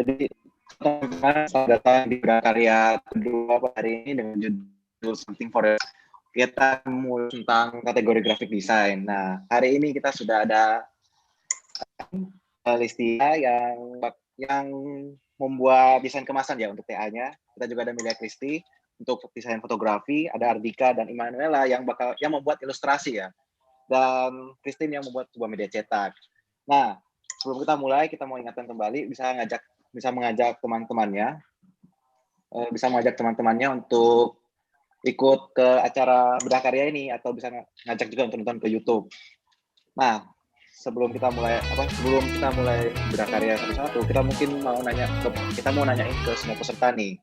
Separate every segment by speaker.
Speaker 1: Jadi teman-teman selamat datang di karya kedua hari ini dengan judul Something for Us. Kita mau tentang kategori graphic design. Nah, hari ini kita sudah ada Listia yang membuat desain kemasan ya untuk TA-nya. Kita juga ada Melia Kristi untuk desain fotografi, ada Ardika dan Immanuela yang membuat ilustrasi ya. Dan Christine yang membuat sebuah media cetak. Nah, sebelum kita mulai, kita mau ingatkan kembali bisa mengajak teman-temannya untuk ikut ke acara Bedah Karya ini atau bisa ngajak juga untuk nonton ke YouTube. Nah, sebelum kita mulai Bedah Karya satu-satu, kita mau nanyain ke semua peserta nih.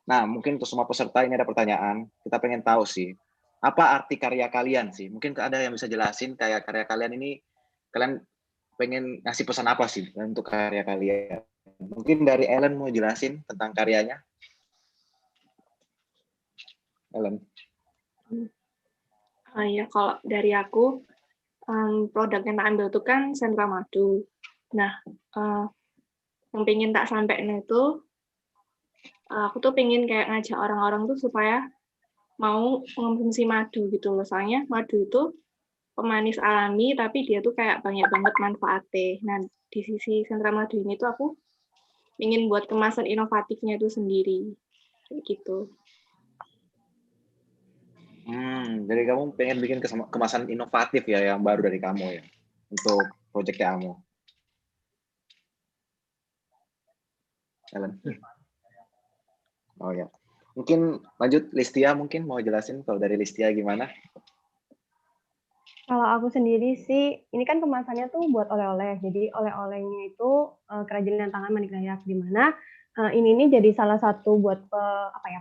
Speaker 1: Nah, mungkin untuk semua peserta ini ada pertanyaan. Kita pengen tahu sih, apa arti karya kalian sih? Mungkin ada yang bisa jelasin kayak karya kalian ini, kalian pengen ngasih pesan apa sih untuk karya kalian? Mungkin dari Ellen mau jelasin tentang karyanya. Ellen.
Speaker 2: Ya, kalau dari aku, produk yang tak ambil itu kan sentra madu. Nah, yang pengen tak sampaikan itu, aku tuh pengen kayak ngajak orang-orang tuh supaya mau mengonsumsi madu gitu loh. Soalnya madu itu pemanis alami, tapi dia tuh kayak banyak banget manfaatnya. Nah, di sisi sentra madu ini tuh aku ingin buat kemasan inovatifnya itu sendiri. Kayak gitu.
Speaker 1: Jadi kamu pengen bikin kemasan inovatif ya, yang baru dari kamu ya, untuk proyek kamu. Ellen. Oh ya. Mungkin lanjut Listia, mungkin mau jelasin kalau dari Listia gimana?
Speaker 3: Kalau aku sendiri sih, ini kan kemasannya tuh buat oleh-oleh. Jadi oleh-olehnya itu kerajinan tangan Manik Dayak, di mana ini jadi salah satu buat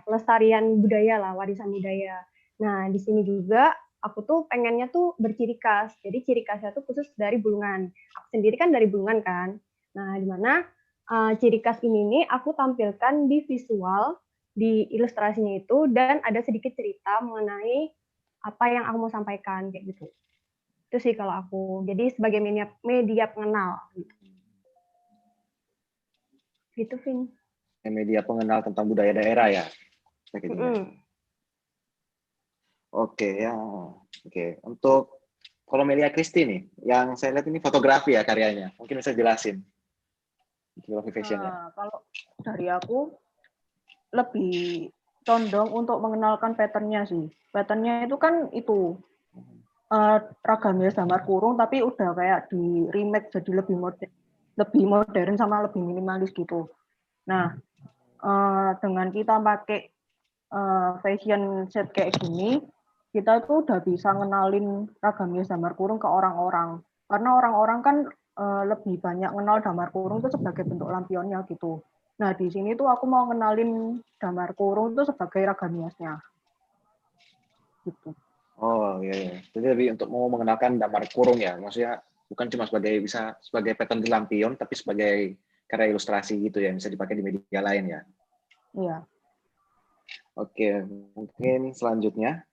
Speaker 3: pelestarian budaya lah, warisan budaya. Nah, di sini juga aku tuh pengennya tuh berciri khas. Jadi ciri khasnya tuh khusus dari Bulungan. Aku sendiri kan dari Bulungan kan. Nah, di mana ciri khas ini nih aku tampilkan di visual, di ilustrasinya itu, dan ada sedikit cerita mengenai apa yang aku mau sampaikan kayak gitu. Itu sih kalau aku. Jadi sebagai media pengenal. Gitu, Vin.
Speaker 1: Media pengenal tentang budaya daerah ya. Oke ya. Oke. Untuk kalau Melia Kristi nih, yang saya lihat ini fotografi ya karyanya. Mungkin bisa jelasin. Fotografi fashionnya.
Speaker 4: Kalau dari aku lebih condong untuk mengenalkan patternnya sih. Patternnya itu kan itu ragamnya gambar kurung, tapi udah kayak di remake jadi lebih modern sama lebih minimalis gitu. Nah, dengan kita pakai fashion set kayak gini, kita tuh udah bisa ngenalin ragamnya damar kurung ke orang-orang. Karena orang-orang kan lebih banyak kenal damar kurung itu sebagai bentuk lampionnya gitu. Nah, di sini tuh aku mau ngenalin damar kurung itu sebagai ragam hiasnya. Gitu.
Speaker 1: Oh iya. Jadi lebih untuk mau mengenalkan damar kurung ya. Maksudnya bukan cuma sebagai pattern di lampion, tapi sebagai karya ilustrasi gitu ya, bisa dipakai di media lain ya.
Speaker 4: Iya.
Speaker 1: Oke, mungkin selanjutnya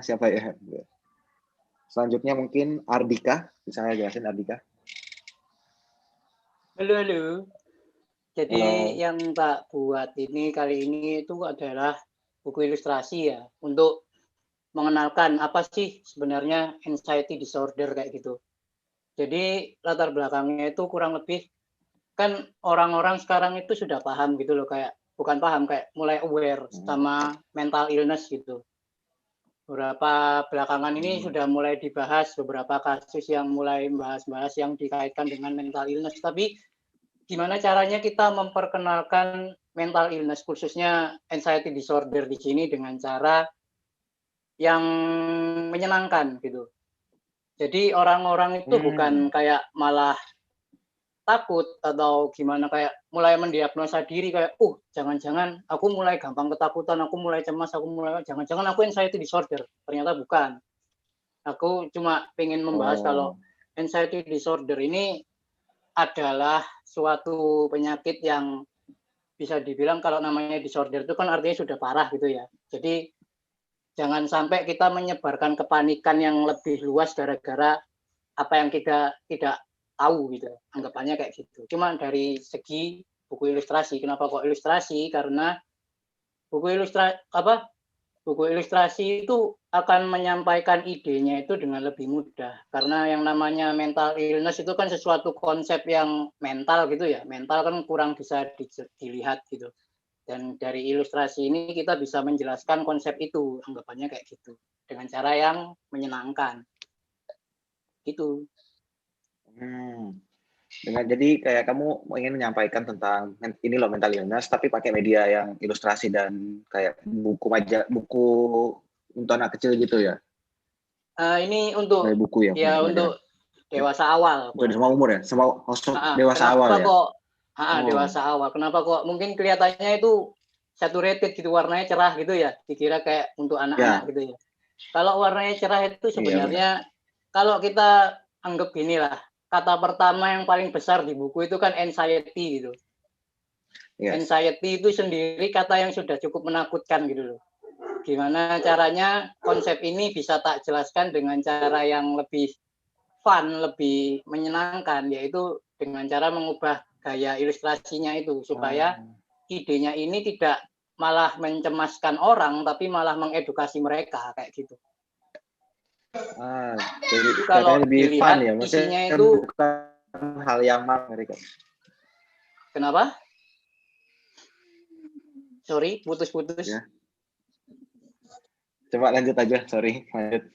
Speaker 1: siapa ya? Selanjutnya mungkin Ardika, bisa saya jelasin Ardika?
Speaker 5: Halo. Jadi yang tak buat ini kali ini itu adalah buku ilustrasi ya, untuk mengenalkan apa sih sebenarnya anxiety disorder kayak gitu. Jadi latar belakangnya itu kurang lebih, kan orang-orang sekarang itu sudah paham gitu loh, kayak bukan paham, kayak mulai aware sama mental illness gitu. Beberapa belakangan ini sudah mulai dibahas beberapa kasus yang mulai membahas yang dikaitkan dengan mental illness. Tapi gimana caranya kita memperkenalkan mental illness, khususnya anxiety disorder di sini dengan cara yang menyenangkan gitu. Jadi orang-orang itu bukan kayak malah takut atau gimana, kayak mulai mendiagnosa diri kayak jangan-jangan aku mulai gampang ketakutan, aku mulai cemas, jangan-jangan aku anxiety disorder. Ternyata bukan. Aku cuma pengen membahas kalau anxiety disorder ini adalah suatu penyakit yang bisa dibilang kalau namanya disorder itu kan artinya sudah parah gitu ya. Jadi jangan sampai kita menyebarkan kepanikan yang lebih luas gara-gara apa yang kita tidak tahu gitu. Anggapannya kayak gitu. Cuma dari segi buku ilustrasi. Kenapa kok ilustrasi? Karena buku ilustrasi itu akan menyampaikan idenya itu dengan lebih mudah. Karena yang namanya mental illness itu kan sesuatu konsep yang mental gitu ya. Mental kan kurang bisa dilihat gitu. Dan dari ilustrasi ini kita bisa menjelaskan konsep itu. Anggapannya kayak gitu. Dengan cara yang menyenangkan. Gitu.
Speaker 1: Jadi kayak kamu ingin menyampaikan tentang ini loh mental illness, tapi pakai media yang ilustrasi dan kayak buku untuk anak kecil gitu ya?
Speaker 5: Ini untuk
Speaker 1: Kayak buku ya?
Speaker 5: untuk dewasa awal.
Speaker 1: Untuk semua umur ya? Dewasa awal ya?
Speaker 5: Dewasa awal. Kenapa kok mungkin kelihatannya itu saturated gitu, warnanya cerah gitu ya? Dikira kayak untuk anak-anak gitu ya. Kalau warnanya cerah itu sebenarnya kalau kita anggap gini lah, kata pertama yang paling besar di buku itu kan anxiety gitu. Anxiety itu sendiri kata yang sudah cukup menakutkan gitu loh. Gimana caranya konsep ini bisa tak jelaskan dengan cara yang lebih fun, lebih menyenangkan, yaitu dengan cara mengubah gaya ilustrasinya itu supaya idenya ini tidak malah mencemaskan orang, tapi malah mengedukasi mereka kayak gitu.
Speaker 1: Jadi
Speaker 5: kalau
Speaker 1: lebih fun ya,
Speaker 5: isinya
Speaker 1: kan
Speaker 5: itu
Speaker 1: bukan hal yang mereka.
Speaker 5: Kenapa? Sorry, putus-putus.
Speaker 1: Ya. Coba lanjut aja, sorry. Lanjut.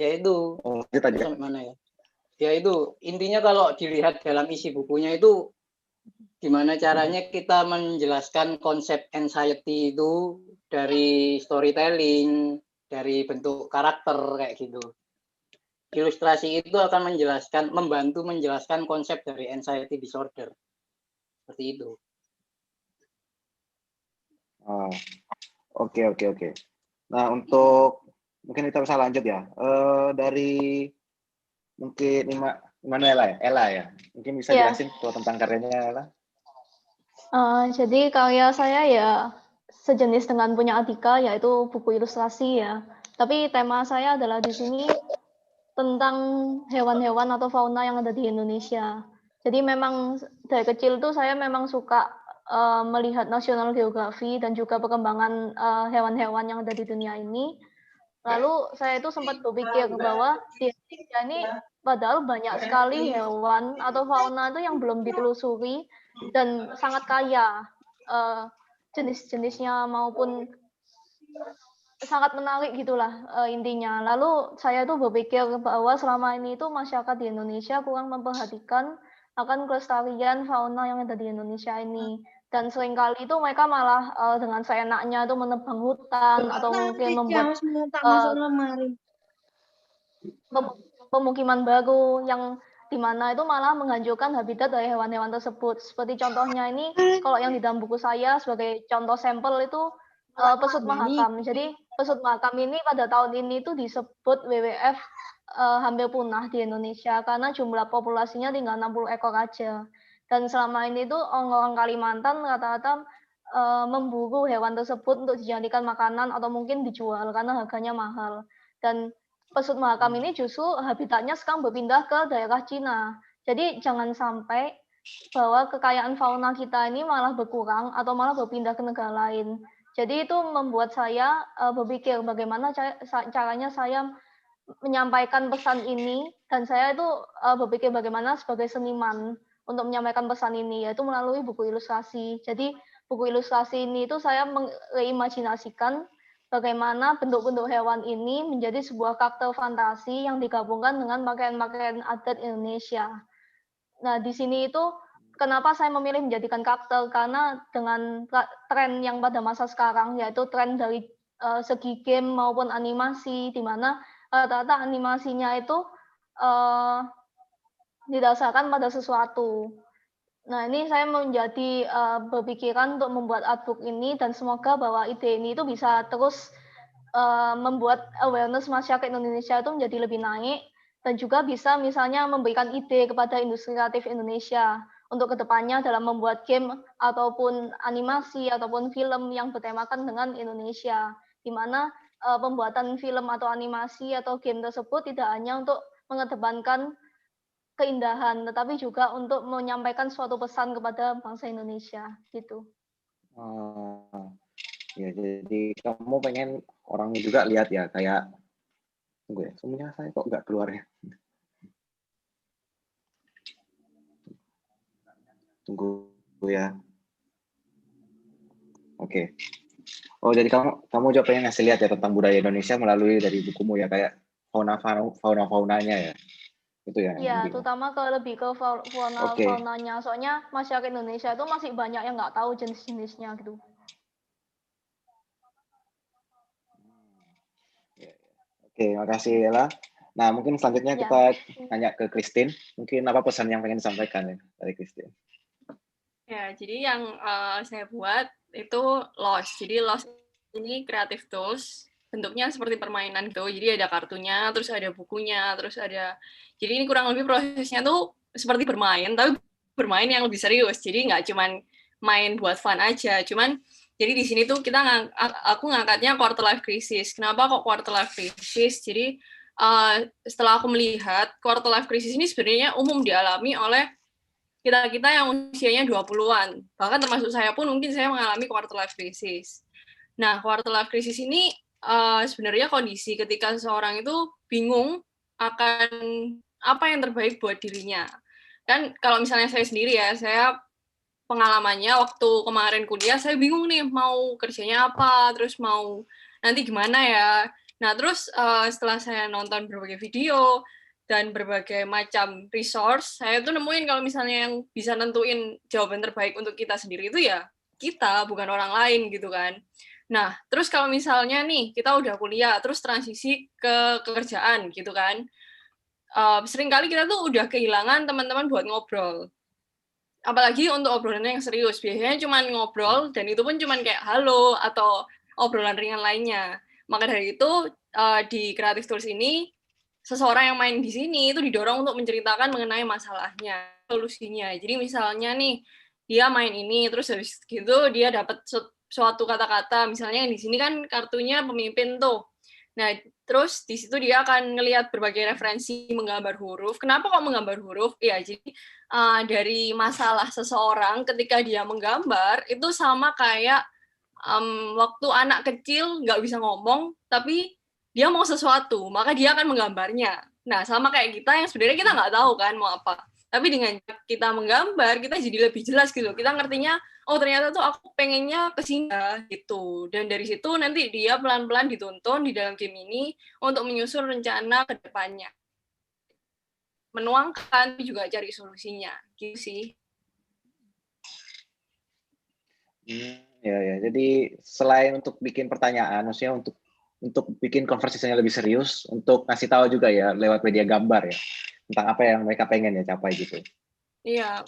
Speaker 5: Ya itu.
Speaker 1: Lanjut aja.
Speaker 5: Sampai mana ya? Ya itu, intinya kalau dilihat dalam isi bukunya itu gimana caranya kita menjelaskan konsep anxiety itu dari storytelling, dari bentuk karakter kayak gitu. Ilustrasi itu akan membantu menjelaskan konsep dari anxiety disorder. Seperti itu.
Speaker 1: Oke. Nah, untuk mungkin kita bisa lanjut ya. Dari mungkin Ella ya. Mungkin bisa jelasin tentang karyanya Ella.
Speaker 2: Jadi karya saya ya sejenis dengan punya Atika, yaitu buku ilustrasi ya. Tapi tema saya adalah di sini tentang hewan-hewan atau fauna yang ada di Indonesia. Jadi memang dari kecil tuh saya memang suka melihat National Geography dan juga perkembangan hewan-hewan yang ada di dunia ini. Lalu saya itu sempat berpikir bahwa di Indonesia ini padahal banyak sekali hewan atau fauna itu yang belum ditelusuri dan sangat kaya jenis-jenisnya maupun sangat menarik gitulah intinya. Lalu saya tuh berpikir bahwa selama ini itu masyarakat di Indonesia kurang memperhatikan akan kelestarian fauna yang ada di Indonesia ini. Dan seringkali itu mereka malah dengan seenaknya itu menebang hutan atau mungkin membuat pemukiman baru yang dimana itu malah menghancurkan habitat dari hewan-hewan tersebut. Seperti contohnya ini, kalau yang di dalam buku saya sebagai contoh sampel itu pesut mahakam. Jadi pesut mahakam ini pada tahun ini itu disebut WWF hampir punah di Indonesia karena jumlah populasinya tinggal 60 ekor aja. Dan selama ini tuh orang-orang Kalimantan rata-rata memburu hewan tersebut untuk dijadikan makanan atau mungkin dijual karena harganya mahal. Dan pesut mahakam ini justru habitatnya sekarang berpindah ke daerah Cina. Jadi jangan sampai bahwa kekayaan fauna kita ini malah berkurang atau malah berpindah ke negara lain. Jadi itu membuat saya berpikir bagaimana caranya saya menyampaikan pesan ini, dan saya itu berpikir bagaimana sebagai seniman untuk menyampaikan pesan ini, yaitu melalui buku ilustrasi. Jadi buku ilustrasi ini itu saya mengimajinasikan bagaimana bentuk-bentuk hewan ini menjadi sebuah karakter fantasi yang digabungkan dengan pakaian-pakaian adat Indonesia. Nah, di sini itu kenapa saya memilih menjadikan karakter, karena dengan tren yang pada masa sekarang, yaitu tren dari segi game maupun animasi, di mana rata-rata animasinya itu didasarkan pada sesuatu. Nah, ini saya menjadi berpikiran untuk membuat artbook ini, dan semoga bahwa ide ini itu bisa terus membuat awareness masyarakat Indonesia itu menjadi lebih naik, dan juga bisa misalnya memberikan ide kepada industri kreatif Indonesia untuk kedepannya dalam membuat game ataupun animasi ataupun film yang bertemakan dengan Indonesia, di mana pembuatan film atau animasi atau game tersebut tidak hanya untuk mengedepankan
Speaker 6: keindahan, tetapi juga untuk menyampaikan suatu pesan kepada bangsa Indonesia gitu.
Speaker 1: Ya, jadi kamu pengen orang juga lihat ya, kayak tunggu ya, semuanya saya kok nggak keluar ya. Tunggu ya. Oke. Oh, jadi kamu juga pengen ngasih lihat ya tentang budaya Indonesia melalui dari bukumu ya, kayak faunanya ya. Itu ya.
Speaker 6: Iya,
Speaker 1: intinya.
Speaker 6: terutama lebih ke faunanya. Soalnya masyarakat Indonesia itu masih banyak yang nggak tahu jenis-jenisnya gitu.
Speaker 1: Oke, makasih Ella. Nah, mungkin selanjutnya
Speaker 6: Ya.
Speaker 1: kita tanya ke Christine. Mungkin apa pesan yang pengen disampaikan ya dari Christine?
Speaker 7: Ya, jadi yang saya buat itu Lost. Jadi Lost ini creative tools, bentuknya seperti permainan gitu. Jadi ada kartunya, terus ada bukunya, terus ada. Jadi ini kurang lebih prosesnya tuh seperti bermain, tapi bermain yang lebih serius. Jadi nggak cuman main buat fun aja. Cuman jadi di sini tuh aku ngangkatnya quarter life crisis. Kenapa kok quarter life crisis? Jadi setelah aku melihat quarter life crisis ini sebenarnya umum dialami oleh kita yang usianya 20-an. Bahkan termasuk saya pun mungkin saya mengalami quarter life crisis. Nah, quarter life crisis ini sebenarnya kondisi ketika seseorang itu bingung akan apa yang terbaik buat dirinya. Kan kalau misalnya saya sendiri ya, saya pengalamannya waktu kemarin kuliah, saya bingung nih mau kerjanya apa, terus mau nanti gimana ya. Nah, terus setelah saya nonton berbagai video, dan berbagai macam resource, saya tuh nemuin kalau misalnya yang bisa nentuin jawaban terbaik untuk kita sendiri itu ya kita, bukan orang lain gitu kan. Nah, terus kalau misalnya nih, kita udah kuliah, terus transisi ke kerjaan gitu kan, seringkali kita tuh udah kehilangan teman-teman buat ngobrol. Apalagi untuk obrolannya yang serius, biasanya cuma ngobrol, dan itu pun cuma kayak halo, atau obrolan ringan lainnya. Maka dari itu, di Creative Tools ini, seseorang yang main di sini itu didorong untuk menceritakan mengenai masalahnya, solusinya. Jadi misalnya nih, dia main ini, terus habis gitu dia dapat suatu kata-kata, misalnya di sini kan kartunya pemimpin tuh. Nah, terus di situ dia akan ngelihat berbagai referensi menggambar huruf. Kenapa kok menggambar huruf? Ya, jadi dari masalah seseorang ketika dia menggambar, itu sama kayak waktu anak kecil nggak bisa ngomong, tapi dia mau sesuatu, maka dia akan menggambarnya. Nah, sama kayak kita yang sebenarnya kita nggak tahu kan mau apa. Tapi dengan kita menggambar, kita jadi lebih jelas gitu. Kita ngertinya, oh ternyata tuh aku pengennya ke sini gitu. Dan dari situ nanti dia pelan-pelan dituntun di dalam game ini untuk menyusun rencana ke depannya. Menuangkan, tapi juga cari solusinya. Gitu sih.
Speaker 1: Ya. Jadi selain untuk bikin pertanyaan, maksudnya untuk bikin konversasinya lebih serius, untuk ngasih tahu juga ya lewat media gambar ya tentang apa yang mereka pengen ya capai gitu.
Speaker 7: Iya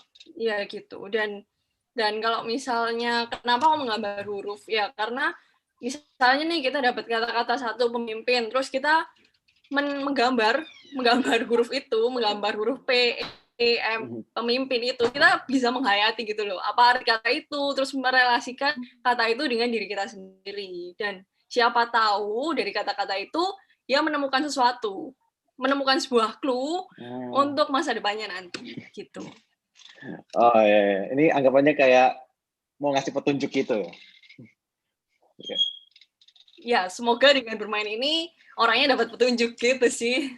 Speaker 7: gitu. Dan kalau misalnya kenapa kok menggambar huruf? Ya karena misalnya nih kita dapat kata-kata satu pemimpin, terus kita menggambar huruf itu, menggambar huruf P, E, M, pemimpin itu, kita bisa menghayati gitu loh. Apa arti kata itu, terus merelasikan kata itu dengan diri kita sendiri. Dan siapa tahu dari kata-kata itu, dia menemukan sesuatu, menemukan sebuah clue untuk masa depannya nanti, gitu.
Speaker 1: Oh ya, ini anggapannya kayak mau ngasih petunjuk gitu ya?
Speaker 7: Ya, semoga dengan bermain ini orangnya dapat petunjuk gitu sih.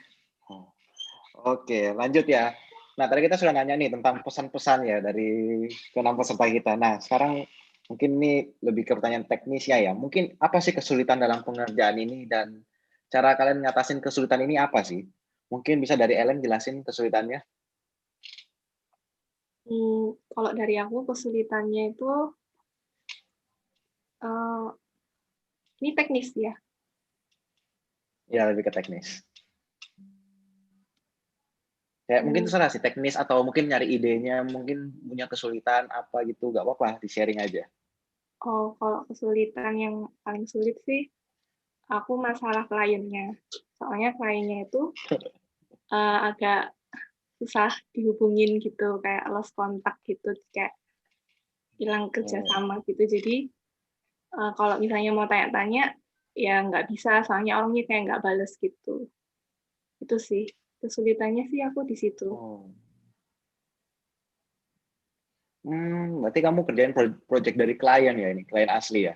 Speaker 1: Oke, lanjut ya. Nah, tadi kita sudah nanya nih tentang pesan-pesan ya dari ke-6 peserta kita. Nah, sekarang mungkin ini lebih ke pertanyaan teknisnya ya. Mungkin apa sih kesulitan dalam pengerjaan ini dan cara kalian ngatasin kesulitan ini apa sih? Mungkin bisa dari Ellen jelasin kesulitannya.
Speaker 2: Kalau dari aku kesulitannya itu ini teknis ya.
Speaker 1: Ya, lebih ke teknis. Kayak mungkin terserah sih teknis atau mungkin nyari idenya, mungkin punya kesulitan apa gitu, nggak apa-apa, di-sharing aja.
Speaker 2: Oh, kalau kesulitan yang paling sulit sih, aku masalah kliennya. Soalnya kliennya itu agak susah dihubungin gitu, kayak lost kontak gitu, kayak hilang kerjasama gitu. Jadi kalau misalnya mau tanya-tanya, ya nggak bisa, soalnya orangnya kayak nggak bales gitu. Itu sih, kesulitannya sih aku di situ.
Speaker 1: Berarti kamu kerjain project dari klien ya ini, klien asli ya?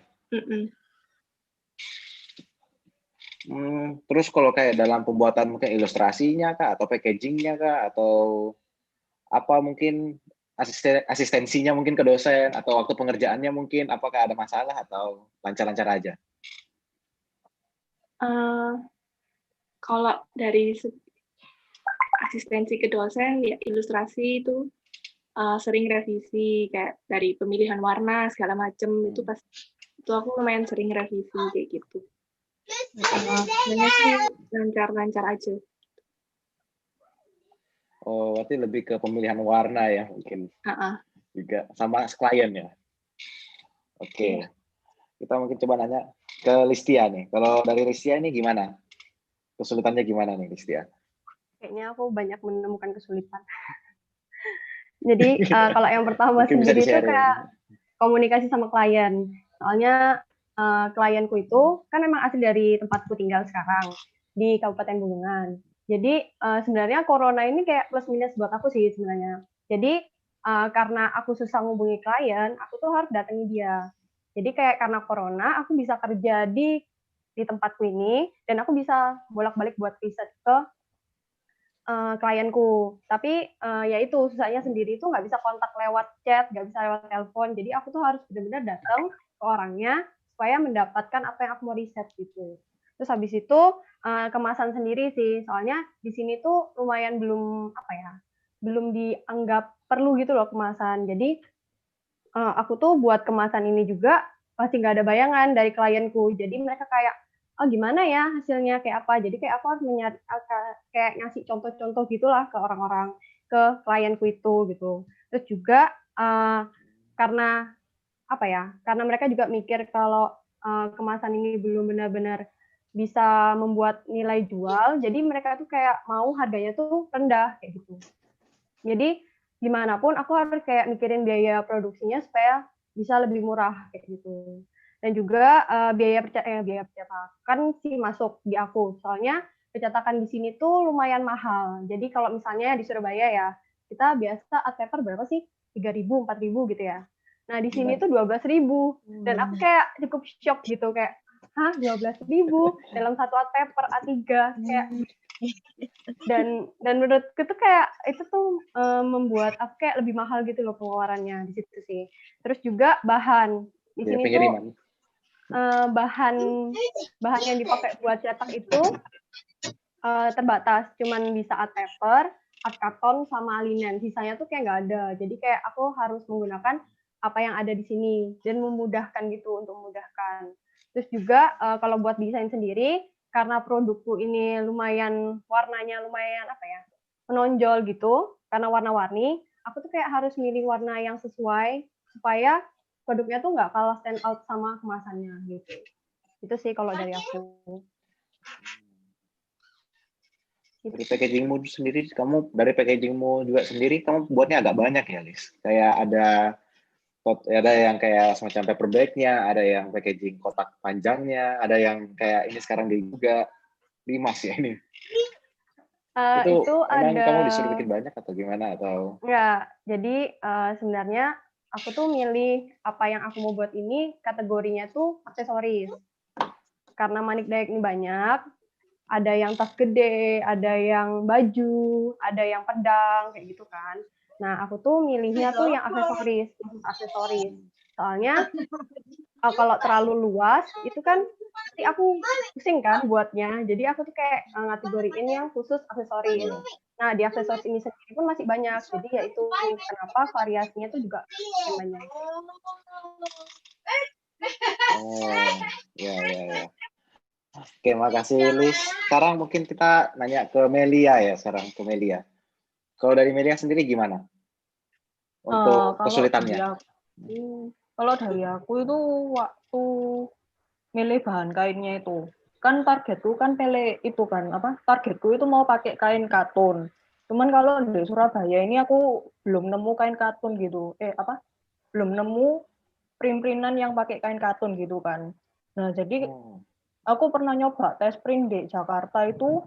Speaker 1: Terus kalau kayak dalam pembuatan mungkin ilustrasinya kah, atau packagingnya kah, atau apa mungkin asistensinya mungkin ke dosen, atau waktu pengerjaannya mungkin, apakah ada masalah atau lancar-lancar aja?
Speaker 2: Kalau dari asistensi ke dosen, ya ilustrasi itu sering revisi, kayak dari pemilihan warna segala macem itu aku lumayan sering revisi kayak gitu. Sebenarnya sih lancar-lancar aja.
Speaker 1: Oh, berarti lebih ke pemilihan warna ya mungkin. Juga sama klien ya. Oke. Kita mungkin coba nanya ke Listia nih. Kalau dari Listia ini gimana? Kesulitannya gimana nih Listia?
Speaker 3: Kayaknya aku banyak menemukan kesulitan. Jadi kalau yang pertama
Speaker 1: mungkin
Speaker 3: sendiri itu kayak komunikasi sama klien. Soalnya klienku itu kan memang asli dari tempatku tinggal sekarang di Kabupaten Bulungan. Jadi sebenarnya corona ini kayak plus minus buat aku sih sebenarnya. Jadi karena aku susah ngubungi klien, aku tuh harus datangi dia. Jadi kayak karena corona, aku bisa kerja di tempatku ini dan aku bisa bolak-balik buat riset ke klienku. Tapi ya itu susahnya sendiri itu nggak bisa kontak lewat chat, nggak bisa lewat telepon. Jadi aku tuh harus benar-benar datang ke orangnya supaya mendapatkan apa yang aku mau riset gitu. Terus habis itu kemasan sendiri sih, soalnya di sini tuh lumayan belum belum dianggap perlu gitu loh kemasan. Jadi aku tuh buat kemasan ini juga masih nggak ada bayangan dari klienku. Jadi mereka kayak, oh gimana ya hasilnya kayak apa. Jadi kayak aku harus kayak ngasih contoh-contoh gitulah ke orang-orang, ke klienku itu gitu. Terus juga karena karena mereka juga mikir kalau kemasan ini belum benar-benar bisa membuat nilai jual, jadi mereka tuh kayak mau harganya tuh rendah kayak gitu. Jadi gimana pun aku harus kayak mikirin biaya produksinya supaya bisa lebih murah kayak gitu. Dan juga biaya percetakan sih masuk di aku. Soalnya percetakan di sini tuh lumayan mahal. Jadi kalau misalnya di Surabaya ya, kita biasa art paper berapa sih? 3.000, 4.000 gitu ya. Nah, di sini tuh 12.000. Dan aku kayak cukup shock gitu kayak, hah 12.000 dalam satu art paper A3 kayak dan menurutku tuh kayak itu tuh membuat aku kayak lebih mahal gitu loh pengeluarannya di situ sih. Terus juga bahan di sini tuh bahan yang dipakai buat cetak itu terbatas, cuman bisa art paper, art karton sama linen. Sisanya tuh kayak nggak ada. Jadi kayak aku harus menggunakan apa yang ada di sini dan memudahkan gitu untuk memudahkan. Terus juga kalau buat desain sendiri, karena produkku ini lumayan warnanya lumayan menonjol gitu, karena warna-warni, aku tuh kayak harus milih warna yang sesuai supaya produknya tuh nggak kalah stand out sama kemasannya gitu. Itu sih kalau dari aku.
Speaker 1: Dari packagingmu sendiri, dari packagingmu juga sendiri, kamu buatnya agak banyak ya, Lis? Kayak ada yang kayak semacam paper bag-nya, ada yang packaging kotak panjangnya, ada yang kayak ini sekarang juga 5 ya ini. Itu emang kamu disuruh bikin banyak atau gimana atau?
Speaker 3: Enggak, jadi sebenarnya aku tuh milih apa yang aku mau buat ini kategorinya tuh aksesoris. Karena Manik Dayak ini banyak, ada yang tas gede, ada yang baju, ada yang pedang kayak gitu kan. Nah, aku tuh milihnya tuh yang aksesoris. Soalnya kalau terlalu luas itu kan nanti aku pusing kan buatnya. Jadi aku tuh kayak ngategoriin yang khusus aksesoris. Nah, di aksesoris ini sendiri pun masih banyak. Jadi ya itu kenapa variasinya tuh juga banyak.
Speaker 1: Oh, ya. Oke, makasih Lis. Sekarang mungkin kita nanya ke Melia ya, Kalau dari Melia sendiri gimana? Untuk kesulitannya.
Speaker 4: Kalau dari aku itu waktu milih bahan kainnya itu, kan targetku kan targetku itu mau pakai kain katun. Cuman kalau di Surabaya ini aku belum nemu kain katun gitu. Belum nemu print-printan yang pakai kain katun gitu kan. Nah, jadi aku pernah nyoba tes print di Jakarta itu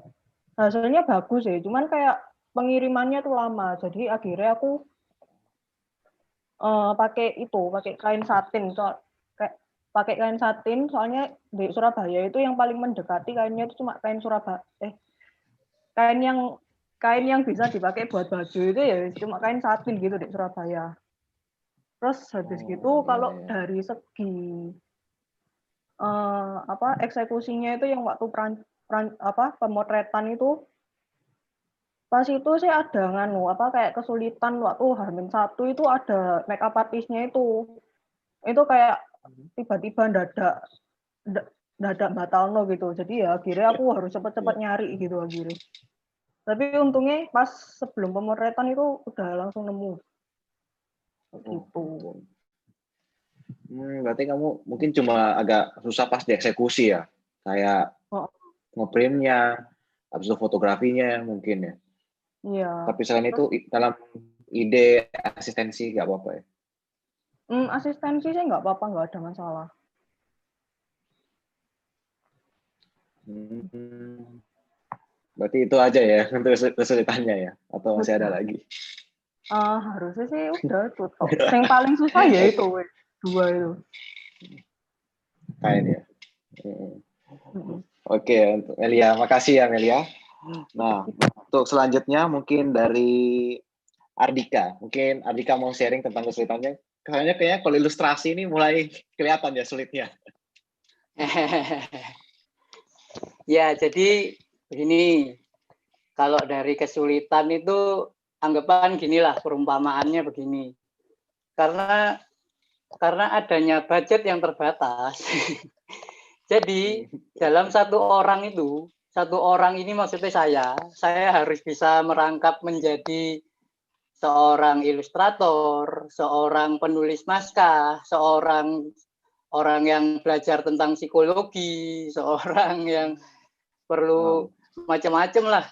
Speaker 4: hasilnya bagus ya, cuman kayak pengirimannya tuh lama. Jadi akhirnya aku pakai kain satin. Pakai kain satin, soalnya di Surabaya itu yang paling mendekati kainnya itu cuma kain Surabaya. Kain yang bisa dipakai buat baju itu ya cuma kain satin gitu di Surabaya. Terus habis gitu kalau dari segi eksekusinya itu yang waktu pemotretan itu pas itu sih ada kayak kesulitan waktu H-1 itu ada makeup artistnya itu kayak tiba-tiba dadak batalno gitu. Jadi ya akhirnya aku harus cepet-cepet nyari gitu akhirnya. Tapi untungnya pas sebelum pemotretan itu udah langsung nemu. Gitu.
Speaker 1: Berarti kamu mungkin cuma agak susah pas dieksekusi ya, kayak ngeprintnya, habis itu fotografinya mungkin ya.
Speaker 4: Iya.
Speaker 1: Tapi selain itu dalam ide asistensi nggak apa-apa ya?
Speaker 4: Asistensi sih nggak apa-apa, nggak ada masalah.
Speaker 1: Berarti itu aja ya untuk kesulitannya ya, atau masih ada lagi?
Speaker 4: Harusnya sih udah tutup. Yang paling susah ya itu, 2 itu.
Speaker 1: Kain ya. Oke, untuk Melia, makasih ya Melia. Nah, untuk selanjutnya mungkin dari Ardika. Mungkin Ardika mau sharing tentang kesulitannya. Kayaknya kalau ilustrasi ini mulai kelihatan ya sulitnya.
Speaker 5: Ya, jadi begini. Kalau dari kesulitan itu anggapan ginilah, perumpamaannya begini. Karena adanya budget yang terbatas. Jadi dalam satu orang ini maksudnya saya harus bisa merangkap menjadi seorang ilustrator, seorang penulis naskah, seorang orang yang belajar tentang psikologi, seorang yang perlu macam-macam lah.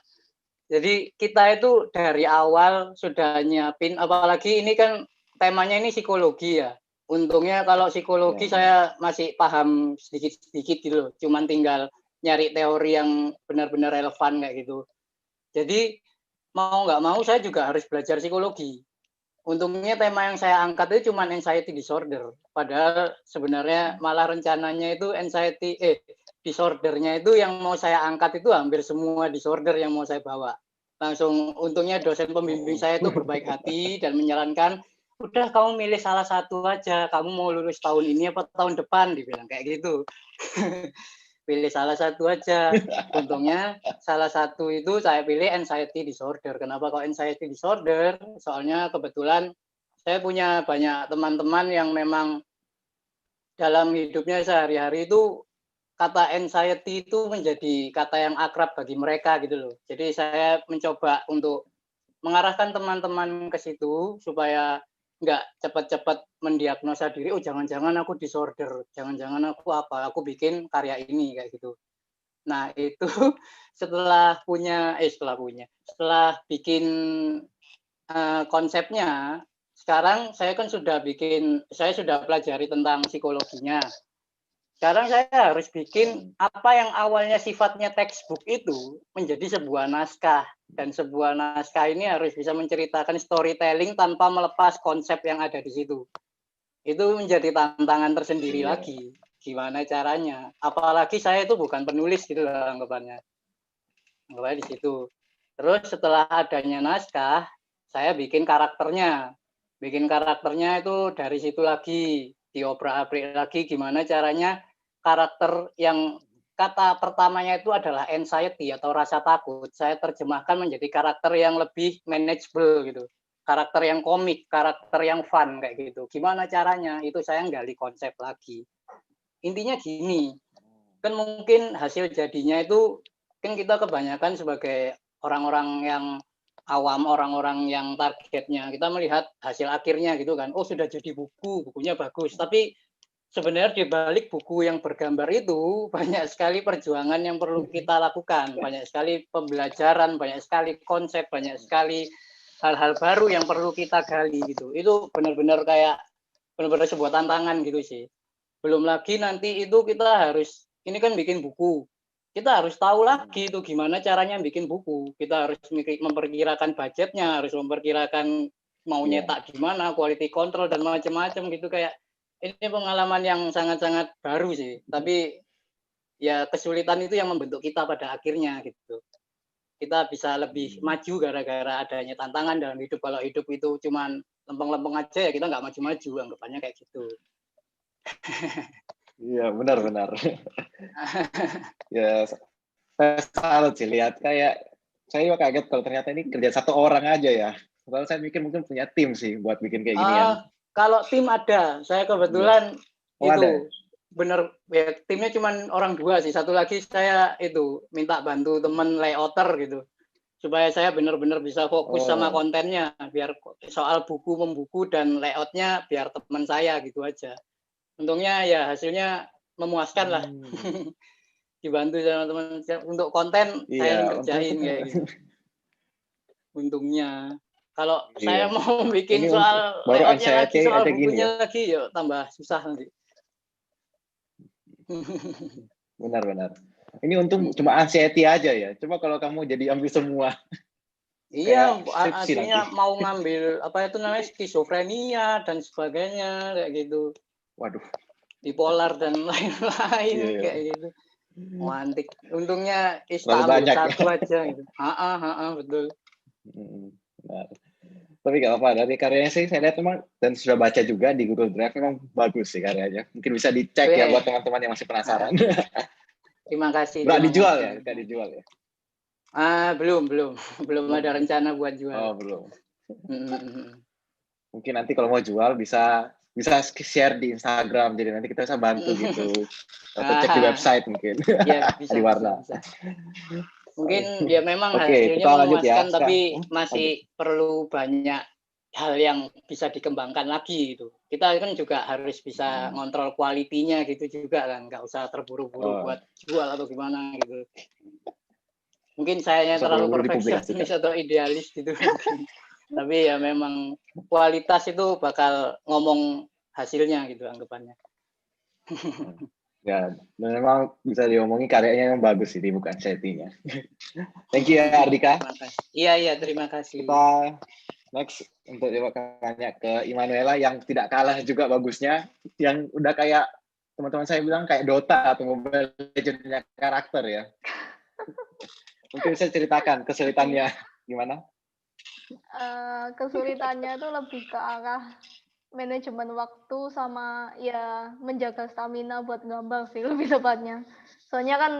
Speaker 5: Jadi kita itu dari awal sudah nyiapin, apalagi ini kan temanya ini psikologi ya. Untungnya kalau psikologi saya masih paham sedikit-sedikit gitu loh. Cuman tinggal nyari teori yang benar-benar relevan kayak gitu. Jadi mau nggak mau saya juga harus belajar psikologi. Untungnya tema yang saya angkat itu cuma anxiety disorder. Padahal sebenarnya malah rencananya itu disordernya itu yang mau saya angkat itu hampir semua disorder yang mau saya bawa. Langsung untungnya dosen pembimbing saya itu berbaik hati dan menyarankan, udah kamu milih salah satu aja, kamu mau lulus tahun ini apa tahun depan, dibilang kayak gitu. Pilih salah satu aja. Untungnya salah satu itu saya pilih anxiety disorder. Kenapa kok anxiety disorder? Soalnya kebetulan saya punya banyak teman-teman yang memang dalam hidupnya sehari-hari itu kata anxiety itu menjadi kata yang akrab bagi mereka gitu loh. Jadi saya mencoba untuk mengarahkan teman-teman ke situ supaya nggak cepat-cepat mendiagnosa diri, oh jangan-jangan aku disorder, jangan-jangan aku bikin karya ini kayak gitu. Nah itu setelah bikin konsepnya, sekarang saya sudah pelajari tentang psikologinya. Sekarang saya harus bikin apa yang awalnya sifatnya textbook itu menjadi sebuah naskah. Dan sebuah naskah ini harus bisa menceritakan storytelling tanpa melepas konsep yang ada di situ. Itu menjadi tantangan tersendiri lagi. Gimana caranya? Apalagi saya itu bukan penulis gitu loh anggapannya. Anggapannya di situ. Terus setelah adanya naskah, saya bikin karakternya. Bikin karakternya itu dari situ lagi. Diobrak-abrik lagi gimana caranya karakter yang kata pertamanya itu adalah anxiety atau rasa takut. Saya terjemahkan menjadi karakter yang lebih manageable gitu. Karakter yang komik, karakter yang fun kayak gitu. Gimana caranya? Itu saya gali konsep lagi. Intinya gini, kan mungkin hasil jadinya itu kan kita kebanyakan sebagai orang-orang yang awam, orang-orang yang targetnya kita melihat hasil akhirnya gitu kan. Oh sudah jadi bukunya bagus. Tapi sebenarnya di balik buku yang bergambar itu banyak sekali perjuangan yang perlu kita lakukan, banyak sekali pembelajaran, banyak sekali konsep, banyak sekali hal-hal baru yang perlu kita gali gitu. Itu benar-benar kayak benar-benar sebuah tantangan gitu sih. Belum lagi nanti itu kita harus, ini kan bikin buku, kita harus tahu lagi itu gimana caranya bikin buku. Kita harus memperkirakan budgetnya, harus memperkirakan mau nyetak gimana, quality control dan macam-macam gitu. Kayak ini pengalaman yang sangat-sangat baru sih. Tapi ya kesulitan itu yang membentuk kita pada akhirnya gitu. Kita bisa lebih maju gara-gara adanya tantangan dalam hidup. Kalau hidup itu cuman lempeng-lempeng aja ya kita nggak maju-maju, anggapannya kayak gitu.
Speaker 1: Iya, benar-benar. Ya, saya salut sih lihat kayak saya juga kaget kalau ternyata ini kerja satu orang aja ya. Kalau saya mikir mungkin punya tim sih buat bikin kayak ginian.
Speaker 5: Kalau tim ada, saya kebetulan
Speaker 1: Oh,
Speaker 5: itu
Speaker 1: ada?
Speaker 5: bener ya, timnya cuma orang 2 sih. Satu lagi saya itu minta bantu temen layouter gitu, supaya saya benar-benar bisa fokus sama kontennya. Biar soal buku membuku dan layoutnya biar teman saya gitu aja. Untungnya ya hasilnya memuaskan lah. Dibantu sama teman untuk konten saya yang kerjain kayak gitu. Untungnya. Kalau saya mau bikin
Speaker 1: Ini
Speaker 5: soal
Speaker 1: baru
Speaker 5: layoutnya lagi, soal
Speaker 1: ada
Speaker 5: bukunya
Speaker 1: gini ya?
Speaker 5: lagi, yuk tambah susah nanti.
Speaker 1: Benar-benar. Ini untung cuma anxiety aja ya. Coba kalau kamu jadi ambil semua.
Speaker 5: Iya, artinya mau ngambil apa itu namanya skizofrenia dan sebagainya kayak gitu.
Speaker 1: Waduh.
Speaker 5: Bipolar dan lain-lain kayak gitu. Mantik. Untungnya
Speaker 1: banyak
Speaker 5: satu aja gitu. Betul.
Speaker 1: Nah, tapi nggak apa-apa. Dari karyanya sih saya lihat memang dan sudah baca juga di Google Drive memang bagus sih karyanya. Mungkin bisa dicek ya buat teman-teman yang masih penasaran.
Speaker 5: Terima kasih.
Speaker 1: Nggak dijual ya? Nggak dijual ya?
Speaker 5: Belum ada rencana buat jual.
Speaker 1: Oh, belum. Mungkin nanti kalau mau jual bisa share di Instagram, jadi nanti kita bisa bantu gitu. Atau cek di website mungkin.
Speaker 5: Iya, bisa.
Speaker 1: Di warna.
Speaker 5: Bisa. Mungkin ya memang
Speaker 1: Oke,
Speaker 5: hasilnya memuaskan
Speaker 1: ya.
Speaker 5: tapi masih perlu banyak hal yang bisa dikembangkan lagi gitu. Kita kan juga harus bisa ngontrol kualitinya gitu juga kan, nggak usah terburu-buru buat jual atau gimana gitu. Mungkin saya terlalu perfeksionis atau idealis gitu. Tapi ya memang kualitas itu bakal ngomong hasilnya gitu anggapannya.
Speaker 1: Ya, memang bisa diomongin karyanya yang bagus sih, bukan settingnya. Thank you ya Ardika.
Speaker 5: Iya, terima kasih.
Speaker 1: Kita next untuk tanya ke Immanuela yang tidak kalah juga bagusnya, yang udah kayak teman-teman saya bilang kayak Dota atau Mobile Legends karakter ya. Mungkin bisa ceritakan kesulitannya gimana?
Speaker 6: Kesulitannya itu lebih ke arah manajemen waktu sama ya menjaga stamina buat gambar sih lebih tepatnya. Soalnya kan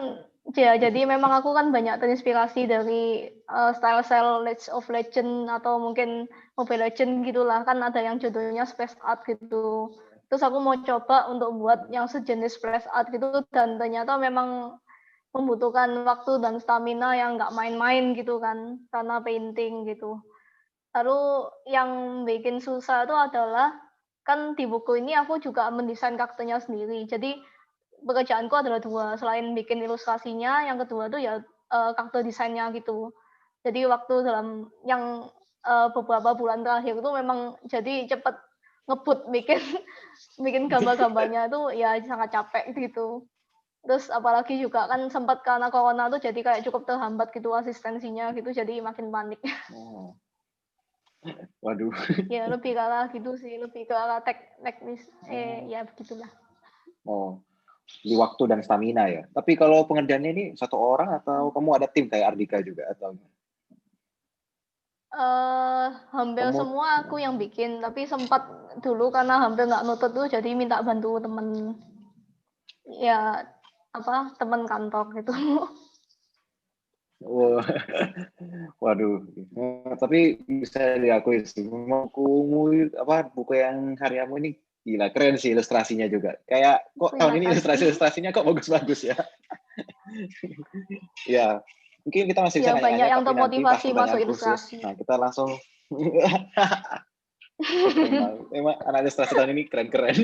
Speaker 6: ya jadi memang aku kan banyak terinspirasi dari style-style League of Legends atau mungkin Mobile Legends gitulah, kan ada yang judulnya splash art gitu. Terus aku mau coba untuk buat yang sejenis splash art gitu dan ternyata memang membutuhkan waktu dan stamina yang nggak main-main gitu kan karena painting gitu. Lalu yang bikin susah itu adalah kan di buku ini aku juga mendesain karakternya sendiri. Jadi pekerjaanku adalah 2, selain bikin ilustrasinya, yang kedua tuh ya karakter desainnya gitu. Jadi waktu dalam yang beberapa bulan terakhir itu memang jadi cepet ngebut bikin gambar-gambarnya itu ya sangat capek gitu. Terus apalagi juga kan sempat karena corona tuh jadi kayak cukup terhambat gitu asistensinya gitu, jadi makin panik.
Speaker 1: Waduh.
Speaker 6: Ya lebih ke arah gitu sih, lebih ke arah teknis. Ya begitulah.
Speaker 1: Di waktu dan stamina ya. Tapi kalau pengerjaannya ini satu orang atau kamu ada tim kayak Ardika juga atau?
Speaker 6: Hampir semua aku yang bikin, tapi sempat dulu karena hampir nggak nutut tuh, jadi minta bantu temen, ya temen kantor gitu.
Speaker 1: Waduh, tapi bisa diakui sih, buku yang karyamu ini gila keren sih ilustrasinya juga. Kayak kok tahun ini ilustrasinya kok bagus-bagus ya. Ya, mungkin kita masih bisa
Speaker 6: nanya banyak yang termotivasi masuk ilustrasi.
Speaker 1: Nah, kita langsung. Emang anak ilustrasi tahun ini keren-keren.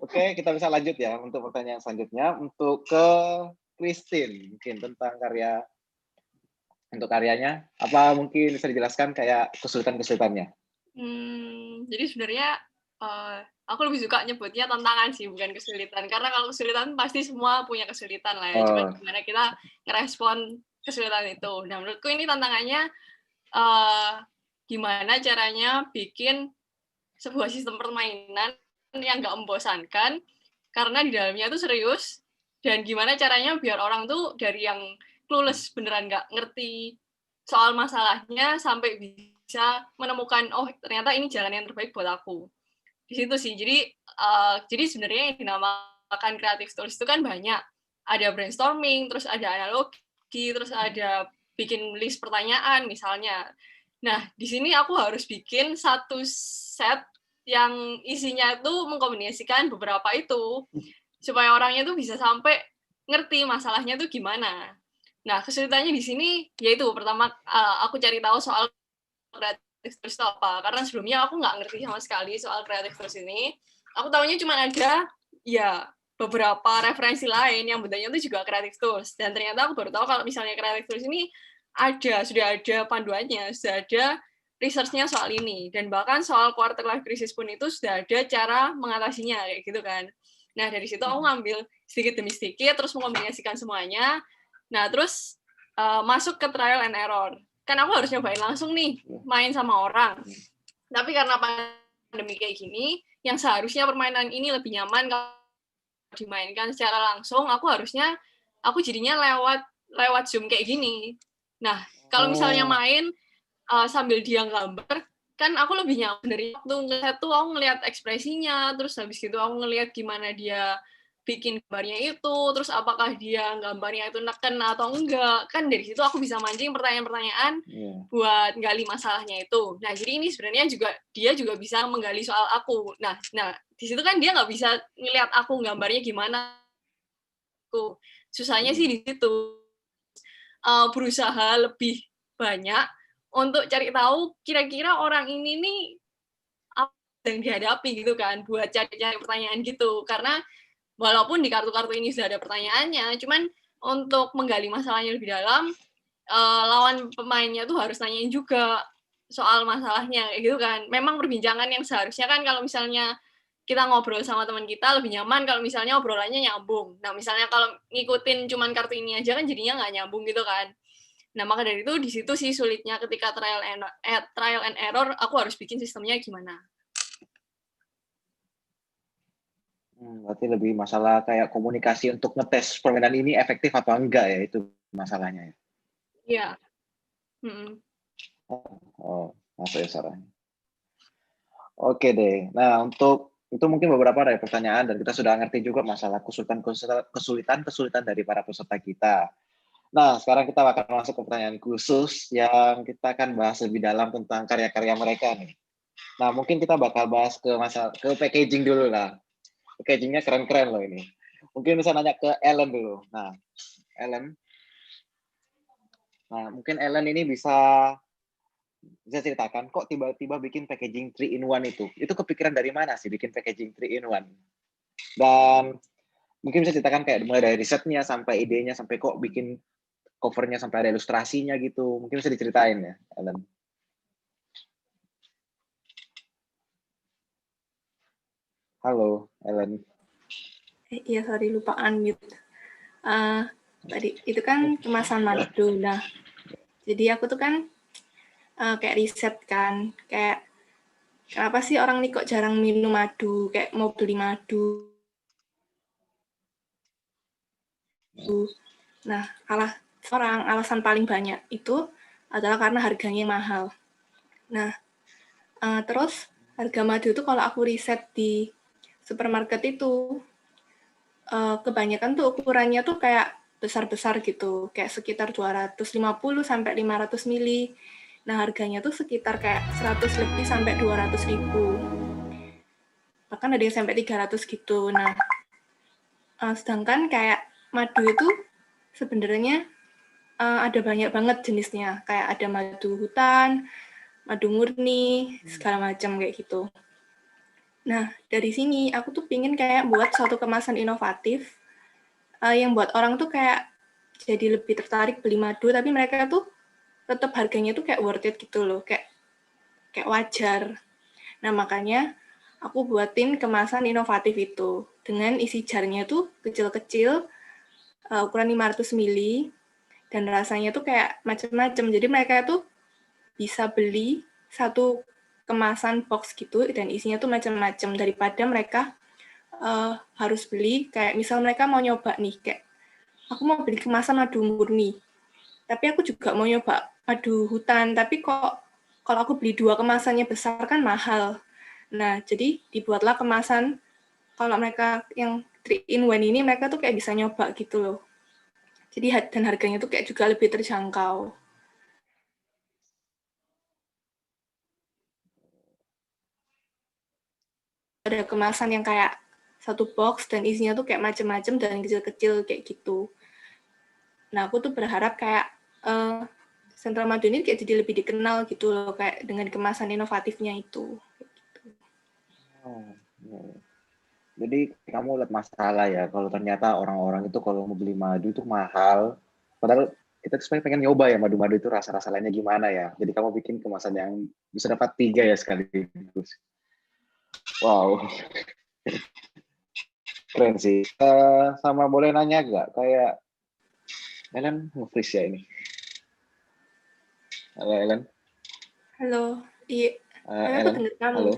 Speaker 1: Oke, kita bisa lanjut ya untuk pertanyaan selanjutnya untuk ke Christine, mungkin tentang karyanya, apa mungkin bisa dijelaskan kayak kesulitan-kesulitannya?
Speaker 7: Jadi sebenarnya aku lebih suka nyebutnya tantangan sih, bukan kesulitan. Karena kalau kesulitan pasti semua punya kesulitan lah ya. Cuma gimana kita ngerespon kesulitan itu. Nah menurutku ini tantangannya gimana caranya bikin sebuah sistem permainan yang nggak membosankan, karena di dalamnya itu serius, dan gimana caranya biar orang tuh dari yang clueless, beneran nggak ngerti soal masalahnya, sampai bisa menemukan, oh ternyata ini jalan yang terbaik buat aku. Di situ sih. Jadi sebenarnya yang dinamakan creative tools itu kan banyak. Ada brainstorming, terus ada analogi, terus ada bikin list pertanyaan misalnya. Nah, di sini aku harus bikin satu set yang isinya itu mengkombinasikan beberapa itu, supaya orangnya tuh bisa sampai ngerti masalahnya tuh gimana. Nah, kesulitannya di sini yaitu pertama aku cari tahu soal creative tools itu apa, karena sebelumnya aku nggak ngerti sama sekali soal creative tools ini. Aku tahunya cuma ada ya beberapa referensi lain yang bentuknya itu juga creative tools, dan ternyata aku baru tahu kalau misalnya creative tools ini sudah ada panduannya, sudah ada research-nya soal ini, dan bahkan soal quarter life crisis pun itu sudah ada cara mengatasinya kayak gitu kan. Nah, dari situ aku ngambil sedikit demi sedikit, terus mengombinasikan semuanya. Nah, terus masuk ke trial and error. Kan aku harus nyobain langsung nih, main sama orang. Tapi karena pandemi kayak gini, yang seharusnya permainan ini lebih nyaman kalau dimainkan secara langsung, aku jadinya lewat Zoom kayak gini. Nah, kalau misalnya main sambil dia gambar, kan aku lebih nyaman dari waktu ngeliat tuh, aku ngeliat ekspresinya, terus habis gitu aku ngeliat gimana dia bikin gambarnya itu, terus apakah dia gambarnya itu neken atau enggak, kan dari situ aku bisa mancing pertanyaan-pertanyaan buat gali masalahnya itu. Nah, jadi ini sebenarnya dia juga bisa menggali soal aku. Nah di situ kan dia nggak bisa ngeliat aku gambarnya gimana. Susahnya sih di situ. Berusaha lebih banyak untuk cari tahu kira-kira orang ini nih apa yang dihadapi gitu kan, buat cari-cari pertanyaan gitu. Karena walaupun di kartu-kartu ini sudah ada pertanyaannya, cuman untuk menggali masalahnya lebih dalam, lawan pemainnya tuh harus nanyain juga soal masalahnya kayak gitu kan. Memang perbincangan yang seharusnya kan kalau misalnya kita ngobrol sama teman kita lebih nyaman kalau misalnya obrolannya nyambung. Nah, misalnya kalau ngikutin cuman kartu ini aja kan jadinya nggak nyambung gitu kan. Nah, maka dari itu di situ sih sulitnya ketika trial and error, aku harus bikin sistemnya gimana.
Speaker 1: Berarti lebih masalah kayak komunikasi untuk ngetes permainan ini efektif atau enggak ya, itu masalahnya ya?
Speaker 7: Iya.
Speaker 1: Oh, masuk ya sarannya. Oke deh. Nah, untuk itu mungkin beberapa dari pertanyaan, dan kita sudah ngerti juga masalah kesulitan dari para peserta kita. Nah, sekarang kita akan masuk ke pertanyaan khusus yang kita akan bahas lebih dalam tentang karya-karya mereka nih. Nah, mungkin kita bakal bahas ke packaging dulu lah. Packagingnya keren-keren loh ini. Mungkin bisa nanya ke Ellen dulu. Nah, mungkin Ellen ini bisa ceritakan kok tiba-tiba bikin packaging 3-in-1 itu. Itu kepikiran dari mana sih bikin packaging 3-in-1? Dan mungkin bisa ceritakan kayak mulai dari risetnya sampai idenya, sampai kok bikin covernya sampai ada ilustrasinya gitu. Mungkin bisa diceritain ya, Ellen. Halo, Ellen.
Speaker 2: Iya, sorry, lupa unmute. Tadi itu kan kemasan madu. Nah, jadi aku tuh kan kayak riset kan, kayak kenapa sih orang nih kok jarang minum madu, kayak mau beli madu. Nah, alasan paling banyak itu adalah karena harganya mahal. Nah, terus harga madu itu kalau aku riset di supermarket itu, kebanyakan tuh ukurannya tuh kayak besar-besar gitu, kayak sekitar 250 sampai 500 mili. Nah, harganya tuh sekitar kayak 100 lebih sampai 200 ribu. Bahkan ada yang sampai 300 gitu. Nah, sedangkan kayak madu itu sebenarnya ada banyak banget jenisnya. Kayak ada madu hutan, madu murni, segala macam kayak gitu. Nah, dari sini aku tuh pingin kayak buat suatu kemasan inovatif yang buat orang tuh kayak jadi lebih tertarik beli madu, tapi mereka tuh tetap harganya tuh kayak worth it gitu loh, kayak wajar. Nah, makanya aku buatin kemasan inovatif itu dengan isi jarnya tuh kecil-kecil, ukuran 500 mili, dan rasanya tuh kayak macam-macam. Jadi mereka tuh bisa beli satu kemasan box gitu dan isinya tuh macam-macam daripada mereka harus beli kayak misal mereka mau nyoba nih kayak aku mau beli kemasan madu murni tapi aku juga mau nyoba madu hutan tapi kok kalau aku beli 2 kemasannya besar kan mahal. Nah jadi dibuatlah kemasan kalau mereka yang 3-in-1 ini mereka tuh kayak bisa nyoba gitu loh. Jadi dan harganya tuh kayak juga lebih terjangkau. Ada kemasan yang kayak satu box dan isinya tuh kayak macam-macam dan kecil-kecil kayak gitu. Nah, aku tuh berharap kayak Sentra Madu ini kayak jadi lebih dikenal gitu loh, kayak dengan kemasan inovatifnya itu.
Speaker 1: Jadi kamu lihat masalah ya, kalau ternyata orang-orang itu kalau mau beli madu itu mahal, padahal kita tuh sebenarnya pengen nyoba ya madu-madu itu rasa-rasa lainnya gimana ya. Jadi kamu bikin kemasan yang bisa dapat 3 ya sekaligus. Wow, keren sih. Sama boleh nanya nggak, kayak Ellen nge-freeze ya ini? Halo Ellen?
Speaker 2: Halo, iya, aku
Speaker 1: Ellen?
Speaker 2: dengar kamu.
Speaker 1: Halo?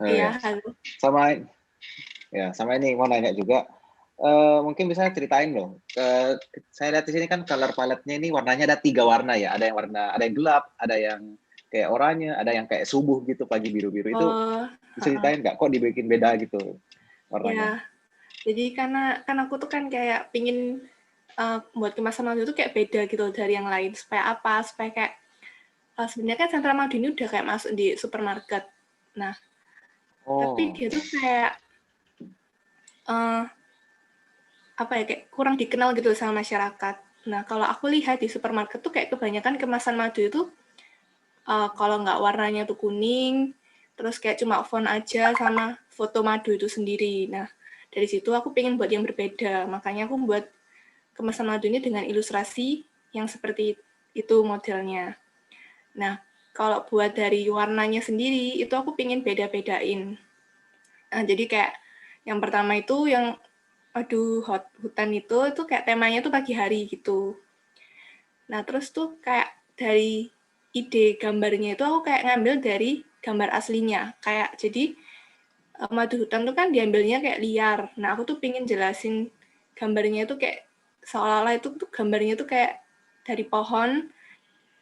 Speaker 2: Iya,
Speaker 1: Ya.
Speaker 2: halo.
Speaker 1: Sama ini mau nanya juga. Mungkin bisa ceritain dong. Saya lihat di sini kan color palette-nya ini warnanya ada 3 warna ya. Ada yang gelap, ada yang kayak oranye, ada yang kayak subuh gitu pagi biru-biru. Itu bisa ceritain nggak? Kok dibikin beda gitu warnanya?
Speaker 2: Ya, jadi karena kan aku tuh kan kayak pingin buat kemasan madu itu kayak beda gitu dari yang lain. Supaya apa? Supaya kayak sebenarnya kan Sentra Madu ini udah kayak masuk di supermarket. Nah, tapi dia tuh kayak apa ya kayak kurang dikenal gitu sama masyarakat. Nah, kalau aku lihat di supermarket tuh kayak kebanyakan kemasan madu itu kalau nggak warnanya tuh kuning, terus kayak cuma font aja sama foto madu itu sendiri. Nah, dari situ aku pengen buat yang berbeda. Makanya aku buat kemasan madu ini dengan ilustrasi yang seperti itu modelnya. Nah, kalau buat dari warnanya sendiri, itu aku pengen beda-bedain. Nah, jadi kayak yang pertama itu yang hutan itu kayak temanya tuh pagi hari gitu. Nah, terus tuh kayak dari ide gambarnya itu aku kayak ngambil dari gambar aslinya. Kayak jadi madu hutan tuh kan diambilnya kayak liar. Nah, aku tuh pengen jelasin gambarnya itu kayak seolah-olah itu tuh gambarnya tuh kayak dari pohon,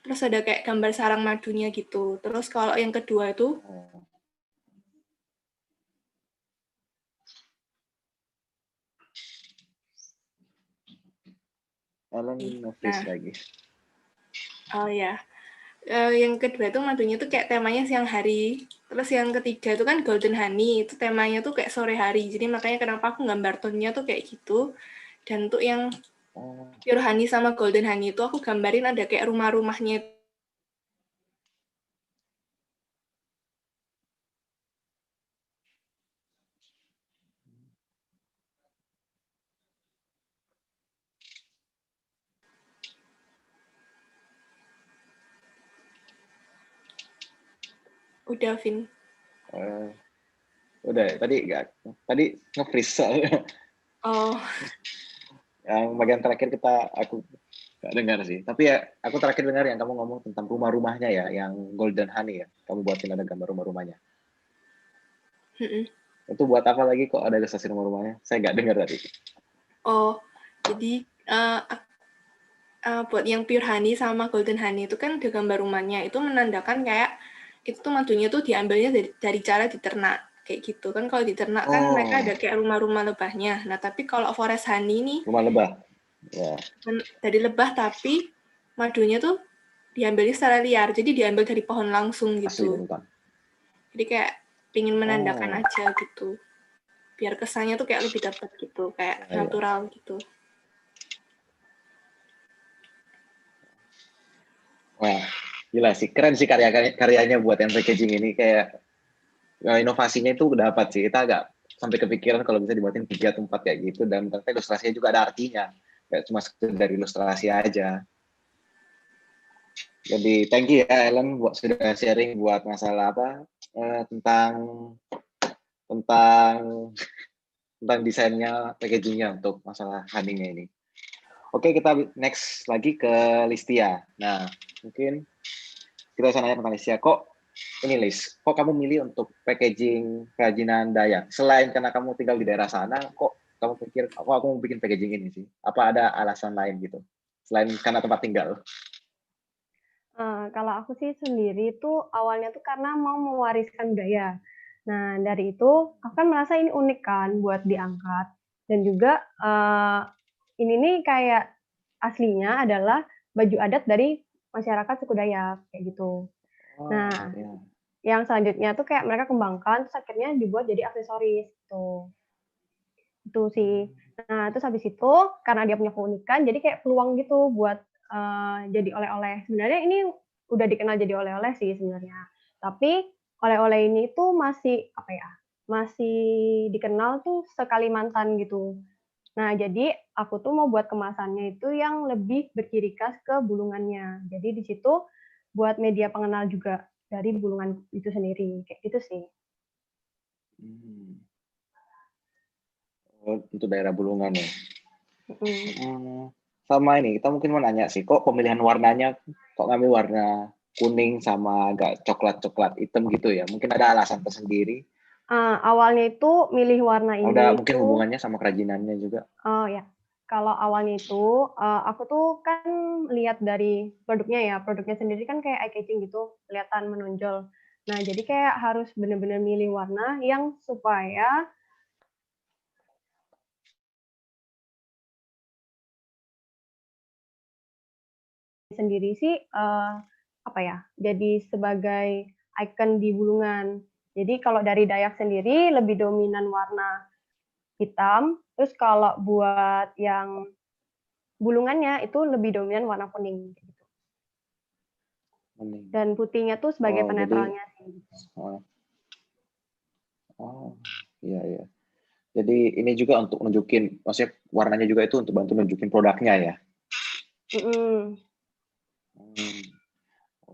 Speaker 2: terus ada kayak gambar sarang madunya gitu. Terus kalau yang kedua itu
Speaker 1: nge-freeze lagi.
Speaker 2: Oh ya, yang kedua itu madunya tuh kayak temanya siang hari. Terus yang ketiga itu kan golden honey, itu temanya tuh kayak sore hari. Jadi makanya kenapa aku gambar tone-nya tuh kayak gitu. Dan untuk yang pure honey sama golden honey itu aku gambarin ada kayak rumah-rumahnya. Udah, Vin.
Speaker 1: Udah, tadi nge-freeze soalnya.
Speaker 2: Oh.
Speaker 1: Yang bagian terakhir aku nggak dengar sih. Tapi ya, aku terakhir dengar yang kamu ngomong tentang rumah-rumahnya ya, yang golden honey ya. Kamu buatin ada gambar rumah-rumahnya. Itu buat apa lagi kok ada ilustrasi rumah-rumahnya? Saya nggak dengar tadi.
Speaker 2: Oh, jadi buat yang pure honey sama golden honey itu kan ada gambar rumahnya. Itu menandakan kayak itu tuh madunya tuh diambilnya dari cara diternak. Kayak gitu kan kalau diternak kan mereka ada kayak rumah-rumah lebahnya. Nah, tapi kalau forest honey nih
Speaker 1: rumah lebah. Ya.
Speaker 2: Dari lebah tapi madunya tuh diambilnya secara liar. Jadi diambil dari pohon langsung gitu.
Speaker 1: Asli,
Speaker 2: jadi kayak pingin menandakan aja gitu. Biar kesannya tuh kayak lebih dapat gitu, kayak natural gitu.
Speaker 1: Wah, gila sih. Keren sih karyanya buat yang packaging ini. Kayak inovasinya itu udah dapat sih. Kita agak sampai kepikiran kalau bisa dibuatin 3 atau 4 kayak gitu. Dan ternyata ilustrasinya juga ada artinya. Kayak cuma sekedar ilustrasi aja. Jadi thank you ya Ellen buat sudah sharing buat masalah apa tentang desainnya, packagingnya untuk masalah honey-nya ini. Oke, kita next lagi ke Listia. Nah, mungkin kita bisa nanya tentang Listia. Kok ini Lis, kok kamu milih untuk packaging kerajinan Dayak? Selain karena kamu tinggal di daerah sana, kok kamu pikir, kok aku mau bikin packaging ini sih? Apa ada alasan lain gitu? Selain karena tempat tinggal?
Speaker 3: Kalau aku sih sendiri tuh awalnya tuh karena mau mewariskan budaya. Nah, dari itu aku kan merasa ini unik kan buat diangkat. Dan juga ini nih kayak aslinya adalah baju adat dari masyarakat suku Dayak kayak gitu.
Speaker 1: Oh,
Speaker 3: Nah,
Speaker 1: ya.
Speaker 3: yang selanjutnya tuh kayak mereka kembangkan terus akhirnya dibuat jadi aksesoris gitu. Itu sih. Nah, terus habis itu karena dia punya keunikan jadi kayak peluang gitu buat jadi oleh-oleh. Sebenarnya ini udah dikenal jadi oleh-oleh sih sebenarnya. Tapi oleh-oleh ini tuh masih apa ya? Masih dikenal tuh se-Kalimantan gitu. Nah, jadi aku tuh mau buat kemasannya itu yang lebih berciri khas ke bulungannya. Jadi di situ buat media pengenal juga dari bulungan itu sendiri, kayak gitu sih.
Speaker 1: Hmm. Oh, untuk daerah Bulungan ya.
Speaker 3: Mm.
Speaker 1: Sama ini, kita mungkin mau nanya sih, kok pemilihan warnanya, kok ngambil warna kuning sama agak coklat-coklat hitam gitu ya? Mungkin ada alasan tersendiri.
Speaker 3: Awalnya itu milih warna ini
Speaker 1: Ada mungkin
Speaker 3: itu,
Speaker 1: hubungannya sama kerajinannya juga.
Speaker 3: oh ya, kalau awalnya itu aku tuh kan lihat dari produknya ya, produknya sendiri kan kayak eye catching gitu, kelihatan menonjol. Nah, jadi kayak harus benar-benar milih warna yang supaya sendiri sih apa ya, jadi sebagai ikon di Bulungan. Jadi kalau dari Dayak sendiri lebih dominan warna hitam, terus kalau buat yang bulungannya itu lebih dominan warna kuning gitu.
Speaker 1: Kuning.
Speaker 3: Dan putihnya tuh sebagai
Speaker 1: Oh,
Speaker 3: penetralnya sih.
Speaker 1: Oh, iya iya. Jadi ini juga untuk nunjukin, maksudnya warnanya juga itu untuk bantu nunjukin produknya ya.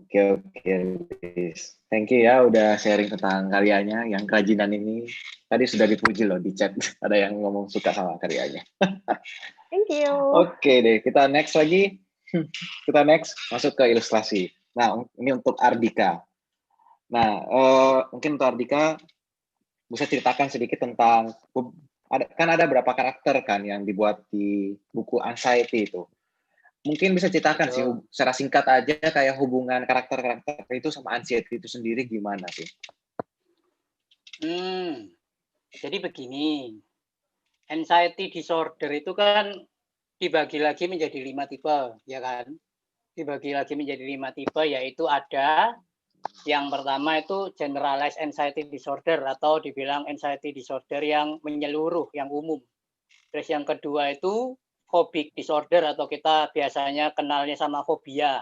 Speaker 1: Oke oke, Liz. Thank you ya udah sharing tentang karyanya yang kerajinan ini. Tadi sudah dipuji loh di chat, ada yang ngomong suka sama karyanya.
Speaker 3: Thank you.
Speaker 1: Oke deh, kita next lagi. Kita next masuk ke ilustrasi. Nah, ini untuk Ardika. Nah, mungkin untuk Ardika bisa ceritakan sedikit tentang kan ada berapa karakter kan yang dibuat di buku Anxiety itu. Mungkin bisa ceritakan sih secara singkat aja kayak hubungan karakter-karakter itu sama Anxiety itu sendiri gimana sih?
Speaker 5: Jadi begini, anxiety disorder itu kan dibagi lagi menjadi 5 tipe, ya kan? Dibagi lagi menjadi 5 tipe, yaitu ada yang pertama itu generalized anxiety disorder atau dibilang anxiety disorder yang menyeluruh, yang umum. Terus yang kedua itu phobic disorder atau kita biasanya kenalnya sama fobia.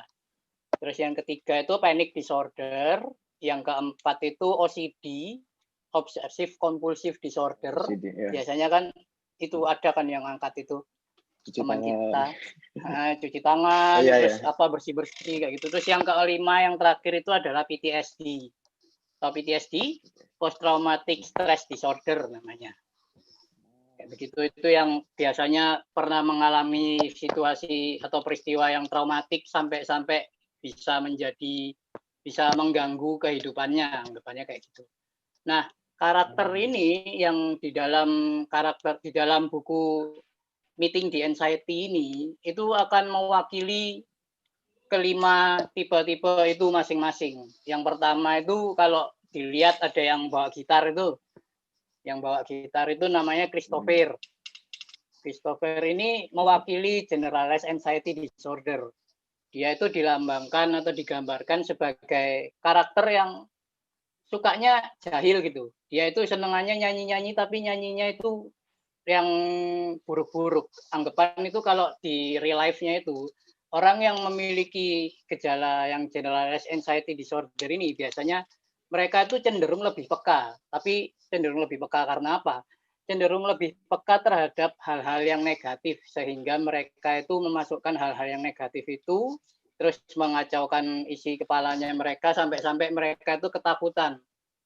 Speaker 5: Terus yang ketiga itu panic disorder. Yang keempat itu OCD, obsessive compulsive disorder.
Speaker 1: OCD, ya.
Speaker 5: Biasanya kan itu ada kan yang angkat itu teman kita. Cuci tangan, terus apa bersih-bersih kayak gitu. Terus yang kelima yang terakhir itu adalah PTSD. Atau PTSD, post traumatic stress disorder namanya. Kayak begitu, itu yang biasanya pernah mengalami situasi atau peristiwa yang traumatik sampai bisa mengganggu kehidupannya, anggapannya kayak gitu. Nah, karakter ini yang di dalam buku Meeting the Anxiety ini itu akan mewakili kelima tipe-tipe itu masing-masing. Yang pertama itu kalau dilihat ada yang bawa gitar itu. Yang bawa gitar itu namanya Christopher. Christopher ini mewakili generalized anxiety disorder. Dia itu dilambangkan atau digambarkan sebagai karakter yang sukanya jahil gitu. Dia itu senengannya nyanyi-nyanyi tapi nyanyinya itu yang buruk-buruk. Anggapan itu kalau di real life-nya itu orang yang memiliki gejala yang generalized anxiety disorder ini biasanya mereka itu cenderung lebih peka. Tapi cenderung lebih peka karena apa? Cenderung lebih peka terhadap hal-hal yang negatif sehingga mereka itu memasukkan hal-hal yang negatif itu terus mengacaukan isi kepalanya mereka sampai mereka itu ketakutan.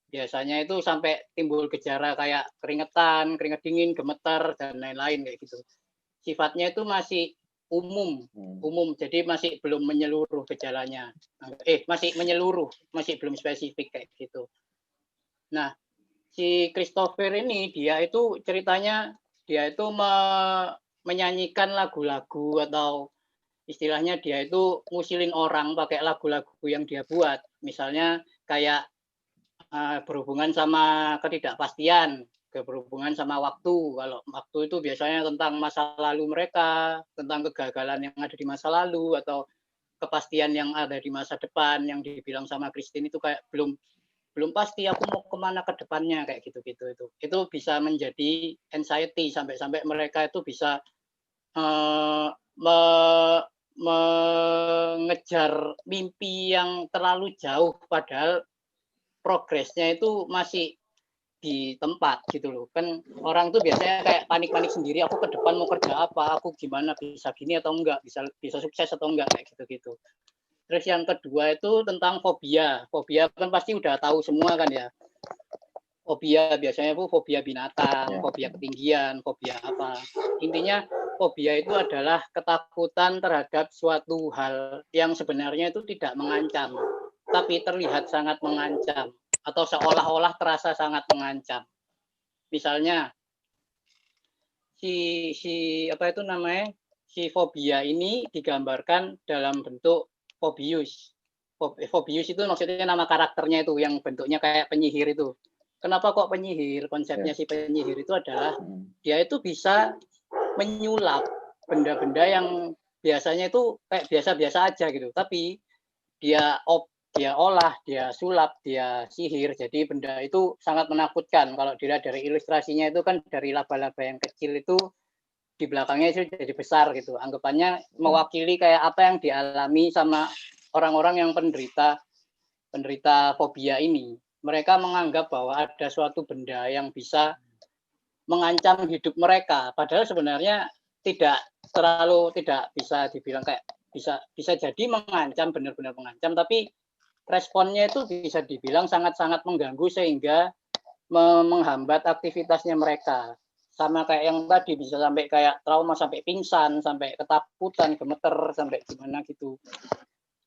Speaker 5: Biasanya itu sampai timbul gejala kayak keringetan, keringet dingin, gemeter, dan lain-lain kayak gitu. Sifatnya itu masih umum. Jadi masih belum menyeluruh gejalanya. Masih menyeluruh, masih belum spesifik kayak gitu. Nah, si Christopher ini dia itu ceritanya dia itu menyanyikan lagu-lagu atau istilahnya dia itu ngusilin orang pakai lagu-lagu yang dia buat. Misalnya kayak berhubungan sama ketidakpastian, berhubungan sama waktu. Kalau waktu itu biasanya tentang masa lalu mereka, tentang kegagalan yang ada di masa lalu, atau kepastian yang ada di masa depan, yang dibilang sama Christine itu kayak belum pasti aku mau kemana ke depannya, kayak gitu-gitu. Itu bisa menjadi anxiety sampai mereka itu bisa mengejar mimpi yang terlalu jauh, padahal progresnya itu masih di tempat gitu loh. Kan orang tuh biasanya kayak panik-panik sendiri, aku ke depan mau kerja apa, aku gimana, bisa gini atau enggak, bisa sukses atau enggak, kayak gitu-gitu. Terus yang kedua itu tentang fobia. Fobia kan pasti udah tahu semua kan ya. Fobia biasanya itu fobia binatang, fobia ketinggian, fobia apa. Intinya fobia itu adalah ketakutan terhadap suatu hal yang sebenarnya itu tidak mengancam, tapi terlihat sangat mengancam atau seolah-olah terasa sangat mengancam. Misalnya si fobia ini digambarkan dalam bentuk Fobius. Fobius itu maksudnya nama karakternya itu yang bentuknya kayak penyihir itu. Kenapa kok penyihir? Konsepnya si penyihir itu adalah dia itu bisa menyulap benda-benda yang biasanya itu kayak biasa-biasa aja gitu, tapi dia olah, dia sulap, dia sihir, jadi benda itu sangat menakutkan. Kalau dilihat dari ilustrasinya itu kan dari laba-laba yang kecil itu di belakangnya itu jadi besar gitu. Anggapannya mewakili kayak apa yang dialami sama orang-orang yang penderita fobia ini. Mereka menganggap bahwa ada suatu benda yang bisa mengancam hidup mereka, padahal sebenarnya tidak bisa dibilang kayak bisa jadi mengancam, benar-benar mengancam, tapi responnya itu bisa dibilang sangat-sangat mengganggu sehingga menghambat aktivitasnya mereka. Sama kayak yang tadi, bisa sampai kayak trauma, sampai pingsan, sampai ketakutan, gemeter, sampai gimana gitu.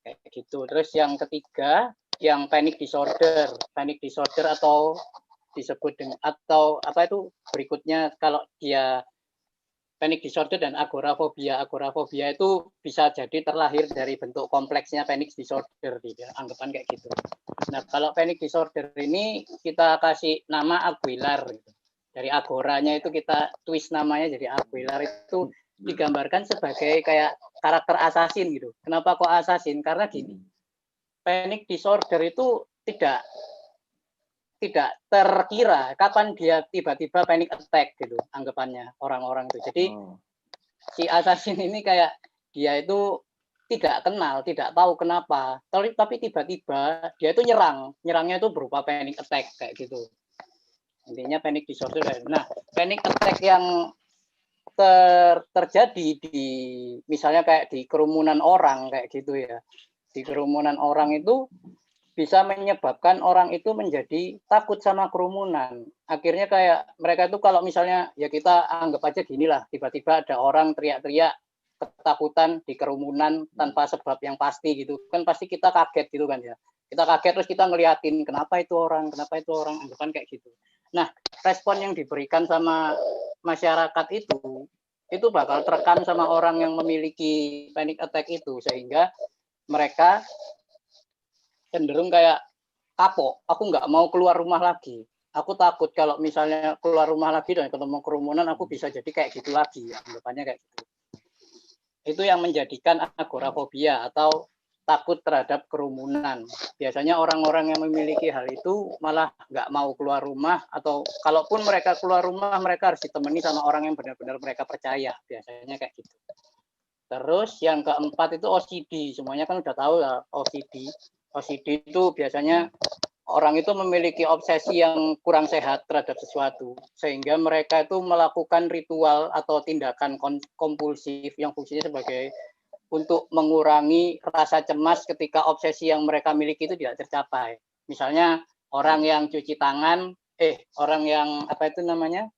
Speaker 5: Kayak gitu. Terus yang ketiga, yang panic disorder. Panic disorder atau disebut dengan, atau apa itu berikutnya, kalau dia panic disorder dan agorafobia. Agorafobia itu bisa jadi terlahir dari bentuk kompleksnya panic disorder, anggapan kayak gitu. Nah, kalau panic disorder ini kita kasih nama Aguilar gitu. Dari agoranya itu kita twist namanya jadi Aguilar, itu digambarkan sebagai kayak karakter assassin gitu. Kenapa kok assassin? Karena gini, panic disorder itu tidak terkira kapan dia tiba-tiba panic attack gitu, anggapannya orang-orang itu. Jadi si assassin ini kayak dia itu tidak kenal, tidak tahu kenapa, tapi tiba-tiba dia itu nyerangnya itu berupa panic attack kayak gitu. Intinya panic disorder. Nah, panic attack yang terjadi di misalnya kayak di kerumunan orang kayak gitu ya. Di kerumunan orang itu bisa menyebabkan orang itu menjadi takut sama kerumunan. Akhirnya kayak mereka itu kalau misalnya, ya kita anggap aja gini lah, tiba-tiba ada orang teriak-teriak ketakutan di kerumunan tanpa sebab yang pasti gitu. Kan pasti kita kaget gitu kan ya. Kita kaget terus kita ngeliatin kenapa itu orang, anggapan kayak gitu. Nah, respon yang diberikan sama masyarakat itu bakal terekam sama orang yang memiliki panic attack itu, sehingga mereka cenderung kayak kapok, aku nggak mau keluar rumah lagi. Aku takut kalau misalnya keluar rumah lagi dan ketemu kerumunan, aku bisa jadi kayak gitu lagi. Anggapannya kayak gitu. Itu yang menjadikan agorafobia atau takut terhadap kerumunan. Biasanya orang-orang yang memiliki hal itu malah nggak mau keluar rumah, atau kalaupun mereka keluar rumah, mereka harus ditemani sama orang yang benar-benar mereka percaya. Biasanya kayak gitu. Terus yang keempat itu OCD. Semuanya kan udah tahu lah OCD. OCD itu biasanya orang itu memiliki obsesi yang kurang sehat terhadap sesuatu, sehingga mereka itu melakukan ritual atau tindakan kompulsif yang fungsinya sebagai untuk mengurangi rasa cemas ketika obsesi yang mereka miliki itu tidak tercapai. Misalnya orang yang cuci tangan, orang yang apa itu namanya,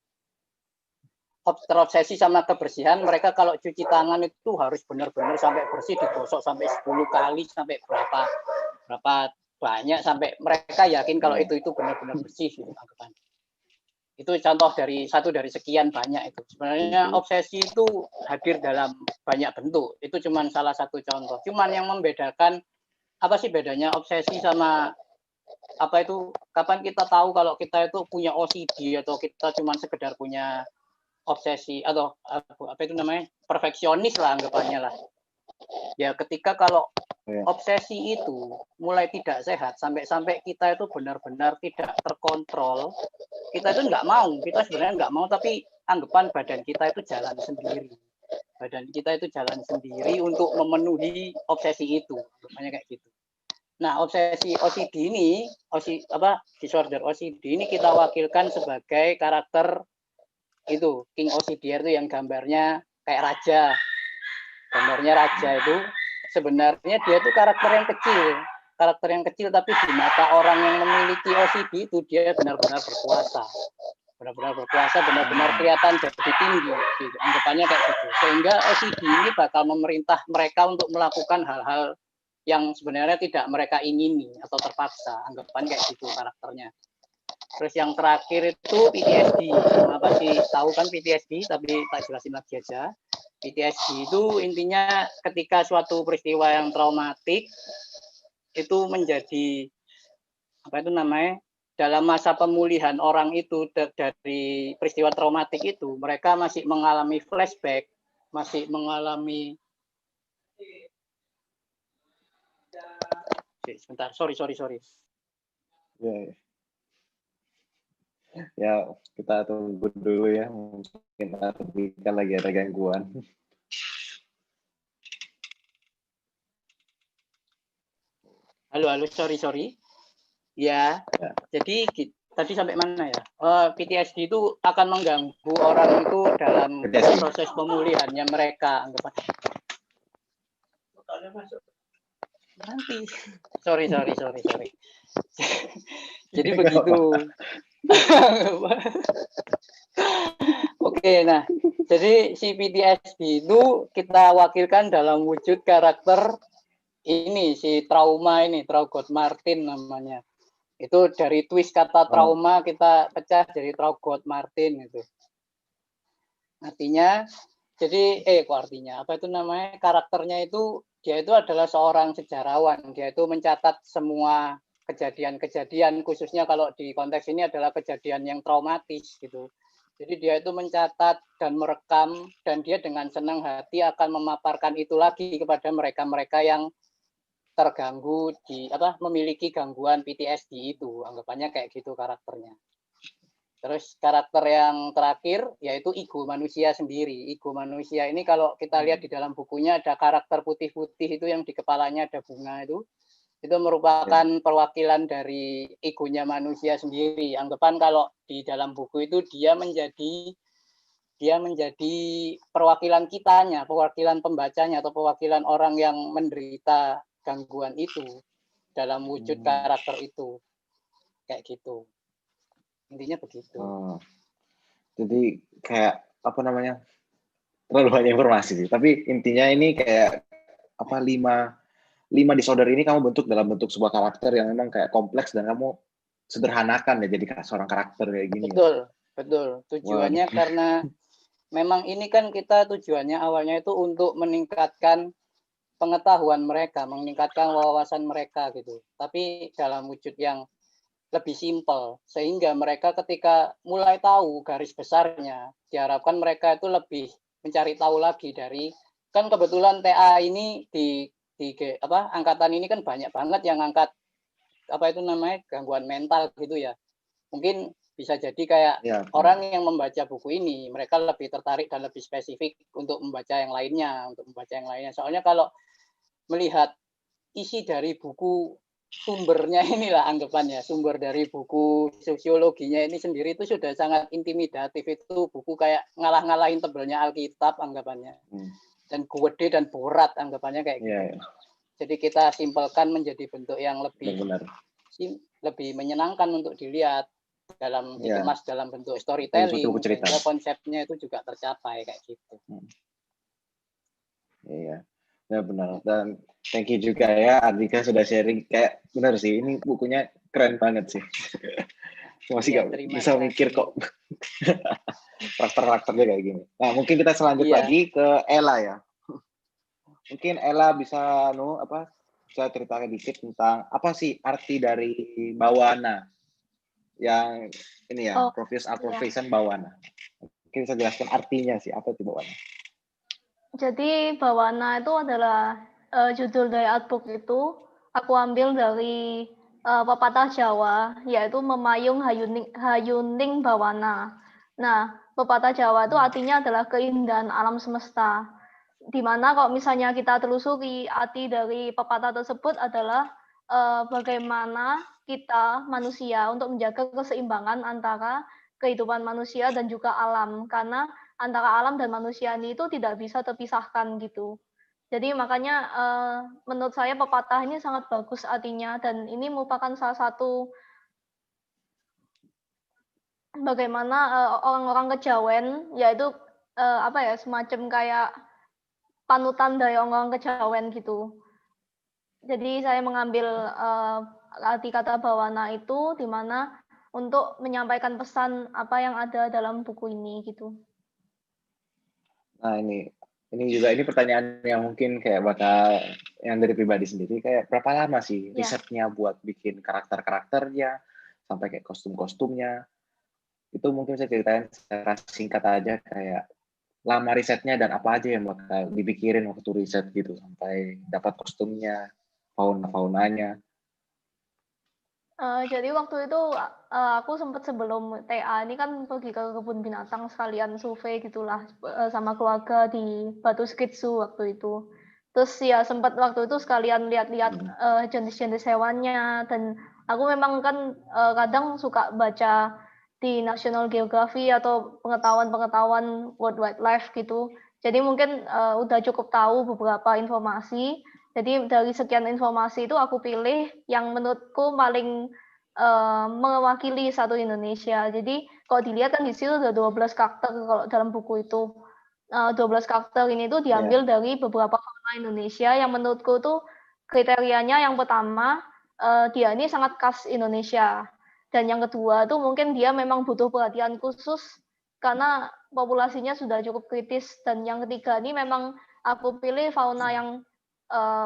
Speaker 5: terobsesi sama kebersihan, mereka kalau cuci tangan itu harus benar-benar sampai bersih, digosok sampai 10 kali, sampai berapa banyak, sampai mereka yakin kalau itu benar-benar bersih gitu, anggapan. Itu contoh dari satu dari sekian banyak itu. Sebenarnya obsesi itu hadir dalam banyak bentuk. Itu cuma salah satu contoh. Cuman yang membedakan, apa sih bedanya obsesi sama apa itu, kapan kita tahu kalau kita itu punya OCD atau kita cuma sekedar punya obsesi atau apa itu namanya, perfeksionis lah anggapannya lah. Ya ketika kalau obsesi itu mulai tidak sehat, sampai kita itu benar-benar tidak terkontrol, kita itu nggak mau, kita sebenarnya nggak mau, tapi anggapan badan kita itu jalan sendiri. Badan kita itu jalan sendiri untuk memenuhi obsesi itu, makanya kayak gitu. Nah, obsesi OCD ini, disorder OCD ini kita wakilkan sebagai karakter itu, King OCD itu yang gambarnya kayak raja. Gambarnya raja itu sebenarnya dia itu karakter yang kecil, tapi di mata orang yang memiliki OCD itu dia benar-benar berkuasa. Benar-benar kelihatan jadi tinggi. Gitu. Anggapannya kayak gitu. Sehingga OCD ini bakal memerintah mereka untuk melakukan hal-hal yang sebenarnya tidak mereka ingini atau terpaksa, anggapan kayak gitu karakternya. Terus yang terakhir itu PTSD. Apa sih, tahu kan PTSD, tapi tak jelasin lagi aja. PTSD itu intinya ketika suatu peristiwa yang traumatik itu menjadi apa itu namanya, dalam masa pemulihan orang itu dari peristiwa traumatik itu, mereka masih mengalami flashback, masih mengalami sebentar, sorry.
Speaker 1: Ya, kita tunggu dulu ya, mungkin kita lagi ada gangguan.
Speaker 5: Halo, sorry. Ya. Jadi tadi sampai mana ya? PTSD itu akan mengganggu orang itu dalam proses pemulihannya mereka, anggapan. Nanti. Sorry. Jadi begitu. Oke, nah, jadi si PTSD itu kita wakilkan dalam wujud karakter ini, si trauma ini, Traugott Martin namanya. Itu dari twist kata trauma kita pecah jadi Traugott Martin itu. Artinya, jadi artinya apa itu namanya, karakternya itu dia itu adalah seorang sejarawan. Dia itu mencatat semua kejadian-kejadian, khususnya kalau di konteks ini adalah kejadian yang traumatis gitu. Jadi dia itu mencatat dan merekam, dan dia dengan senang hati akan memaparkan itu lagi kepada mereka-mereka yang terganggu memiliki gangguan PTSD itu. Anggapannya kayak gitu karakternya. Terus karakter yang terakhir yaitu ego manusia sendiri. Ego manusia ini kalau kita lihat di dalam bukunya ada karakter putih-putih itu yang di kepalanya ada bunga itu. Itu merupakan perwakilan dari egonya manusia sendiri. Anggapan kalau di dalam buku itu dia menjadi perwakilan kitanya, perwakilan pembacanya atau perwakilan orang yang menderita gangguan itu dalam wujud karakter itu. Kayak gitu. Intinya begitu.
Speaker 1: Jadi kayak apa namanya, terlalu banyak informasi sih. Tapi intinya ini kayak apa, 5 disorder ini kamu bentuk dalam bentuk sebuah karakter yang memang kayak kompleks dan kamu sederhanakan ya jadi seorang karakter kayak gini.
Speaker 5: Betul. Tujuannya karena memang ini kan kita tujuannya awalnya itu untuk meningkatkan pengetahuan mereka, meningkatkan wawasan mereka gitu. Tapi dalam wujud yang lebih simpel, sehingga mereka ketika mulai tahu garis besarnya, diharapkan mereka itu lebih mencari tahu lagi dari, kan kebetulan TA ini di angkatan ini kan banyak banget yang angkat apa itu namanya gangguan mental gitu ya. Mungkin bisa jadi kayak orang yang membaca buku ini, mereka lebih tertarik dan lebih spesifik untuk membaca yang lainnya, Soalnya kalau melihat isi dari buku sumbernya inilah anggapannya, sumber dari buku sosiologinya ini sendiri itu sudah sangat intimidatif. Itu buku kayak ngalah-ngalahin tebelnya Alkitab anggapannya. Dan gede dan berat anggapannya kayak gitu. Jadi kita simpelkan menjadi bentuk yang lebih menyenangkan untuk dilihat. dikemas dalam bentuk
Speaker 1: Seperti
Speaker 5: storytelling,
Speaker 1: buku cerita.
Speaker 5: sehingga konsepnya itu juga tercapai kayak gitu.
Speaker 1: Iya, ya benar. Dan thank you juga ya Ardika sudah sharing. Kayak benar sih, ini bukunya keren banget sih. Masih
Speaker 5: Iya,
Speaker 1: gak
Speaker 5: terima
Speaker 1: bisa mikir
Speaker 5: kasih.
Speaker 1: kok karakter-karakternya kayak gini. Nah, mungkin kita selanjut
Speaker 5: Iya.
Speaker 1: lagi ke Ella ya. Mungkin Ella bisa bisa ceritakan dikit tentang apa sih arti dari Bawana yang ini ya,
Speaker 6: Oh,
Speaker 1: Art
Speaker 6: iya.
Speaker 1: Profession Bawana. Mungkin bisa jelaskan artinya sih, apa itu Bawana?
Speaker 6: Jadi Bawana itu adalah judul dari artbook itu aku ambil dari pepatah Jawa, yaitu memayung hayuning bawana. Nah, pepatah Jawa itu artinya adalah keindahan alam semesta. Di mana kalau misalnya kita telusuri arti dari pepatah tersebut adalah bagaimana kita manusia untuk menjaga keseimbangan antara kehidupan manusia dan juga alam, karena antara alam dan manusia ini itu tidak bisa terpisahkan gitu. Jadi makanya menurut saya pepatah ini sangat bagus artinya, dan ini merupakan salah satu bagaimana orang-orang kejawen, yaitu semacam kayak panutan dari orang-orang kejawen gitu. Jadi saya mengambil arti kata bawana itu di mana untuk menyampaikan pesan apa yang ada dalam buku ini gitu.
Speaker 1: Nah, ini pertanyaan yang mungkin kayak bakal yang dari pribadi sendiri, kayak berapa lama sih
Speaker 6: Ya.
Speaker 1: risetnya buat bikin karakter-karakternya sampai kayak kostum-kostumnya? Itu mungkin saya ceritain secara singkat aja, kayak lama risetnya dan apa aja yang bakal dipikirin waktu riset gitu sampai dapat kostumnya, fauna-faunanya.
Speaker 6: Jadi waktu itu aku sempat sebelum TA ini kan pergi ke kebun binatang sekalian survei gitulah sama keluarga di Batu Skitsu waktu itu. Terus ya sempat waktu itu sekalian lihat-lihat jenis-jenis hewannya, dan aku memang kan kadang suka baca di National Geography atau pengetahuan-pengetahuan World Wildlife gitu. Jadi mungkin udah cukup tahu beberapa informasi. Jadi dari sekian informasi itu aku pilih yang menurutku paling mewakili satu Indonesia. Jadi kalau dilihat kan di situ ada 12 karakter kalau dalam buku itu. 12 karakter ini tuh diambil dari beberapa fauna Indonesia yang menurutku tuh kriterianya yang pertama dia ini sangat khas Indonesia. Dan yang kedua tuh mungkin dia memang butuh perhatian khusus karena populasinya sudah cukup kritis. Dan yang ketiga ini memang aku pilih fauna yang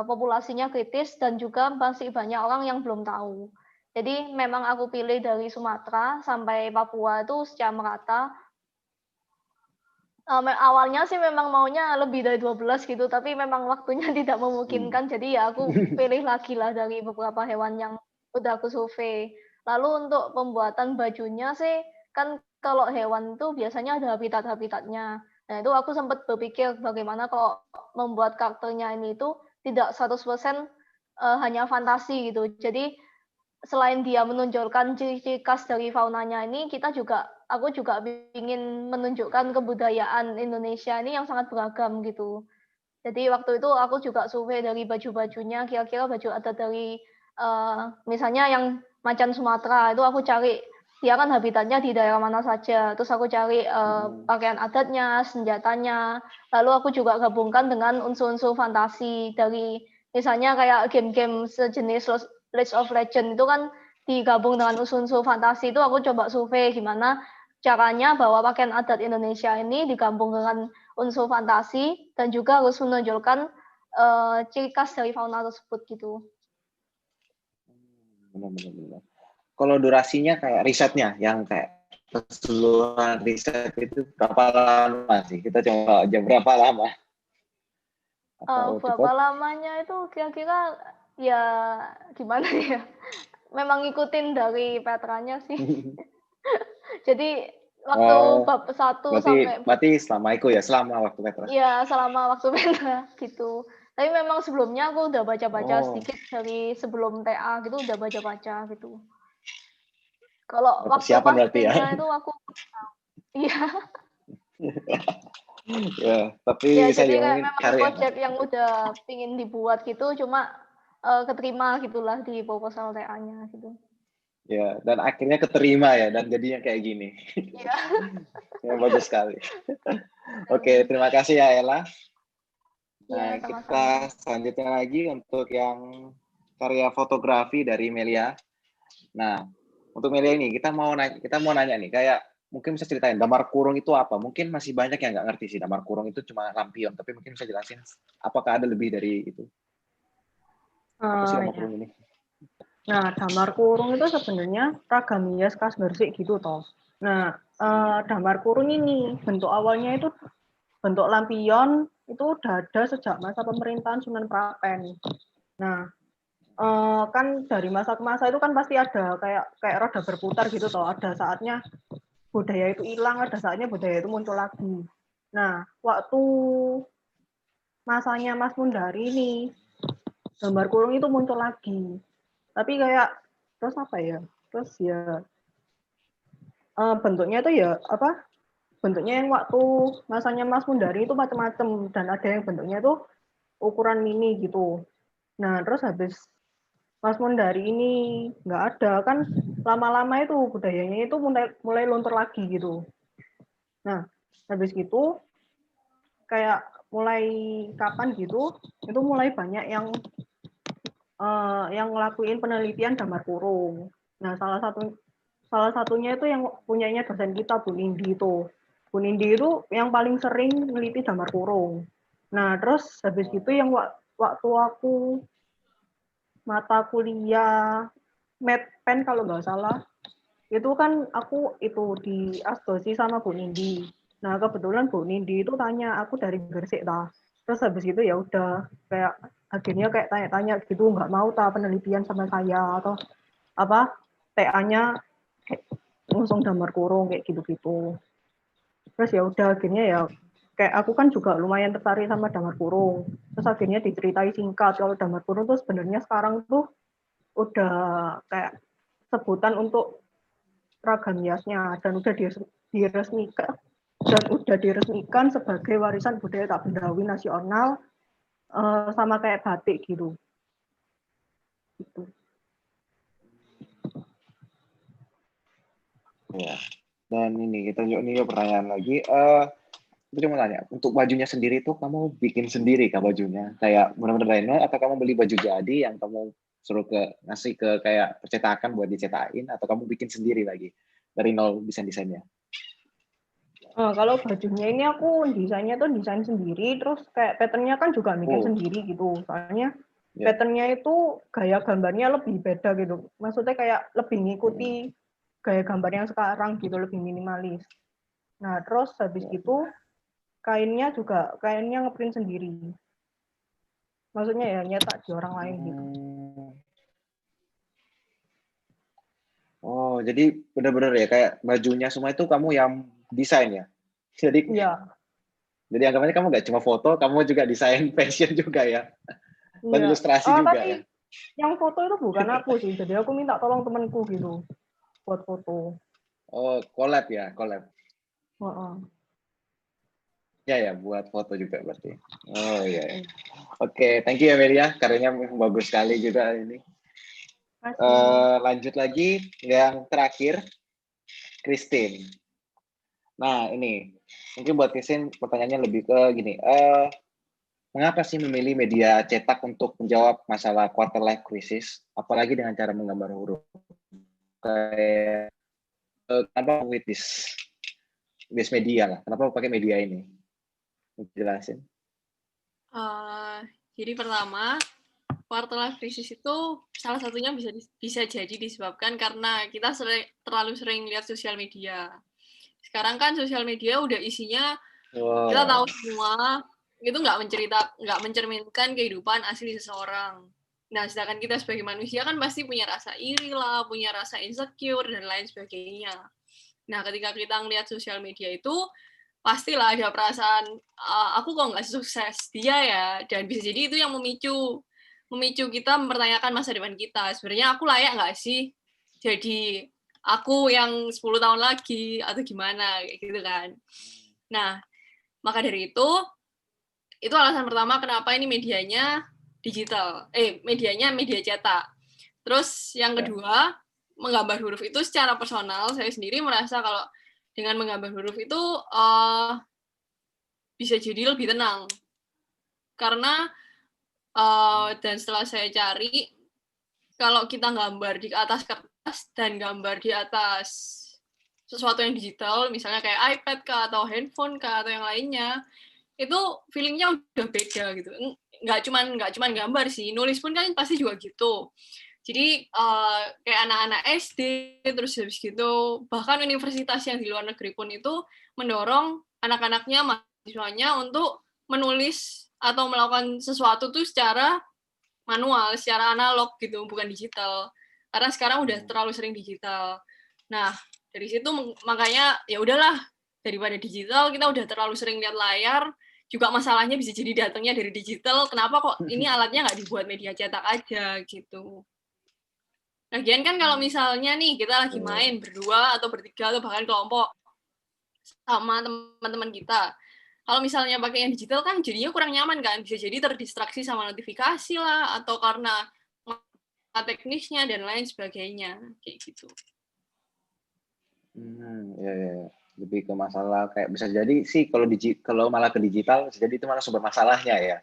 Speaker 6: populasinya kritis dan juga masih banyak orang yang belum tahu. Jadi memang aku pilih dari Sumatera sampai Papua itu secara merata. Awalnya sih memang maunya lebih dari 12 gitu, tapi memang waktunya tidak memungkinkan. Jadi ya aku pilih lagi lah dari beberapa hewan yang udah aku survei. Lalu untuk pembuatan bajunya sih, kan kalau hewan itu biasanya ada habitat-habitatnya. Nah itu aku sempat berpikir bagaimana kalau membuat karakternya ini itu tidak 100% hanya fantasi gitu. Jadi selain dia menonjolkan ciri-ciri khas dari faunanya ini, aku juga ingin menunjukkan kebudayaan Indonesia ini yang sangat beragam gitu. Jadi waktu itu aku juga survei dari baju-bajunya, kira-kira baju adat dari misalnya yang macan Sumatera itu aku cari dia kan habitatnya di daerah mana saja. Terus aku cari pakaian adatnya, senjatanya. Lalu aku juga gabungkan dengan unsur-unsur fantasi dari misalnya kayak game-game sejenis League of Legends itu kan digabung dengan unsur-unsur fantasi. Itu aku coba survei gimana caranya bahwa pakaian adat Indonesia ini digabung dengan unsur fantasi dan juga harus menonjolkan ciri khas dari fauna tersebut gitu.
Speaker 1: Benar. Kalau durasinya kayak risetnya yang kayak keseluruhan riset itu berapa lama sih? Kita coba aja berapa lama?
Speaker 6: Berapa lamanya itu kira-kira ya gimana ya? Memang ngikutin dari Petranya sih. Jadi waktu bab 1 sampai
Speaker 1: berarti selama waktu Petra.
Speaker 6: Iya, selama waktu Petra gitu. Tapi memang sebelumnya aku udah baca-baca sedikit dari sebelum TA gitu, udah baca-baca gitu. Kalau waktu pastinya itu aku iya.
Speaker 1: Ya, tapi
Speaker 6: ya,
Speaker 1: saya
Speaker 6: jadi
Speaker 1: juga
Speaker 6: kayak
Speaker 1: mungkin
Speaker 6: memang
Speaker 1: cari
Speaker 6: project yang udah pingin dibuat gitu, cuma keterima gitulah di proposal TA-nya gitu.
Speaker 1: Ya, dan akhirnya keterima ya, dan jadinya kayak gini.
Speaker 6: Iya.
Speaker 1: Ya, bagus sekali. Oke, terima kasih ya Ella. Nah,
Speaker 6: Iya, sama-sama.
Speaker 1: kita selanjutnya lagi untuk yang karya fotografi dari Melia. Nah, untuk Melia ini kita mau nanya nih, kayak mungkin bisa ceritain damar kurung itu apa? Mungkin masih banyak yang nggak ngerti sih damar kurung itu cuma lampion, tapi mungkin bisa jelasin apakah ada lebih dari itu? Apa sih damar
Speaker 4: Ya.
Speaker 1: kurung ini?
Speaker 4: Nah, damar kurung itu sebenarnya ragam hias khas Gresik gitu toh. Nah, damar kurung ini bentuk awalnya itu bentuk lampion itu udah ada sejak masa pemerintahan Sunan Prapen. Nah, kan dari masa ke masa itu kan pasti ada kayak roda berputar gitu toh. Ada saatnya budaya itu hilang, ada saatnya budaya itu muncul lagi. Nah, waktu masanya Mas Mundari ini damar kurung itu muncul lagi. Tapi kayak terus apa ya? Terus ya bentuknya itu ya apa? Bentuknya yang waktu masanya Mas Mundari itu macam-macam dan ada yang bentuknya itu ukuran mini gitu. Nah, terus habis Mas Mundari ini nggak ada kan lama-lama itu budayanya itu mulai luntur lagi gitu. Nah, habis gitu kayak mulai kapan gitu itu mulai banyak yang ngelakuin penelitian damar kurung. Nah, salah satunya itu yang punyanya dosen kita Bu Nindi itu. Bu Nindi itu yang paling sering meneliti damar kurung. Nah, terus habis gitu yang waktu aku mata kuliah Medpen kalau nggak salah, itu kan aku itu di asdosi sama Bu Nindi. Nah, kebetulan Bu Nindi itu tanya, aku dari Gresik dah. Terus habis itu ya udah kayak akhirnya kayak tanya-tanya gitu, nggak mau penelitian sama saya atau apa TA-nya ngusung damar kurung kayak gitu-gitu. Terus ya udah akhirnya ya kayak aku kan juga lumayan tertarik sama damar kurung. Terus akhirnya diceritai singkat kalau damar kurung tuh sebenarnya sekarang tuh udah kayak sebutan untuk ragam hiasnya dan udah diresmikan sebagai warisan budaya tak bendawi nasional sama kayak batik gitu.
Speaker 1: Ya. Dan ini kita juga pertanyaan lagi. Aku cuma tanya, untuk bajunya sendiri tuh kamu bikin sendiri kah bajunya? Kayak benar-benar renal atau kamu beli baju jadi yang kamu suruh ngasih ke kayak percetakan buat dicetakin atau kamu bikin sendiri lagi dari nol desainnya?
Speaker 4: Kalau bajunya ini aku desainnya tuh desain sendiri, terus kayak patternnya kan juga bikin sendiri gitu. Soalnya patternnya itu gaya gambarnya lebih beda gitu. Maksudnya kayak lebih ngikuti gaya gambar yang sekarang gitu, lebih minimalis. Nah, terus habis itu kainnya ngeprint sendiri. Maksudnya ya nyetak di orang lain gitu.
Speaker 1: Oh, jadi benar-benar ya kayak bajunya semua itu kamu yang desain ya? Jadi
Speaker 4: iya.
Speaker 1: Jadi anggapannya kamu nggak cuma foto, kamu juga desain fashion juga ya? Dan ilustrasi juga
Speaker 4: tapi
Speaker 1: ya?
Speaker 4: Yang foto itu bukan aku sih, jadi aku minta tolong temanku gitu buat foto.
Speaker 1: Oh, collab ya, collab. Ya, buat foto juga berarti. Oh iya. Oke, thank you ya Melia, karyanya bagus sekali juga ini. Lanjut lagi yang terakhir, Christine. Nah ini mungkin buat Christine pertanyaannya lebih ke gini. Mengapa sih memilih media cetak untuk menjawab masalah quarter life crisis, apalagi dengan cara menggambar huruf? Kayak kenapa with this media lah? Kenapa pakai media ini? Jelasin.
Speaker 7: Jadi pertama, quarter life crisis itu salah satunya bisa jadi disebabkan karena kita terlalu sering lihat sosial media. Sekarang kan sosial media udah isinya kita tahu semua, itu nggak mencerminkan kehidupan asli seseorang. Nah, sedangkan kita sebagai manusia kan pasti punya rasa iri lah, punya rasa insecure dan lain sebagainya. Nah, ketika kita ngelihat sosial media itu, pastilah ada perasaan aku kok nggak sukses dia ya, dan bisa jadi itu yang memicu kita mempertanyakan masa depan kita. Sebenarnya aku layak nggak sih jadi aku yang 10 tahun lagi atau gimana kayak gitu kan. Nah, maka dari itu alasan pertama kenapa ini medianya digital. Medianya media cetak. Terus yang kedua, menggambar huruf itu secara personal, saya sendiri merasa kalau dengan menggambar huruf itu bisa jadi lebih tenang. Karena dan setelah saya cari, kalau kita gambar di atas kertas dan gambar di atas sesuatu yang digital, misalnya kayak iPad kah, atau handphone kah, atau yang lainnya, itu feelingnya udah beda gitu. Nggak cuman gambar sih, nulis pun kan pasti juga gitu. Jadi kayak anak-anak SD, terus habis gitu, bahkan universitas yang di luar negeri pun itu mendorong anak-anaknya, mahasiswanya untuk menulis atau melakukan sesuatu tuh secara manual, secara analog gitu, bukan digital. Karena sekarang udah terlalu sering digital. Nah, dari situ makanya ya udahlah, daripada digital kita udah terlalu sering lihat layar, juga masalahnya bisa jadi datangnya dari digital, kenapa kok ini alatnya nggak dibuat media cetak aja gitu. Lagian kan kalau misalnya nih kita lagi main berdua atau bertiga atau bahkan kelompok sama teman-teman kita, kalau misalnya pakai yang digital kan jadinya kurang nyaman kan, bisa jadi terdistraksi sama notifikasi lah, atau karena teknisnya dan lain sebagainya, kayak gitu.
Speaker 1: Ya. Lebih ke masalah kayak bisa jadi sih kalau malah ke digital, bisa jadi itu malah sumber masalahnya ya.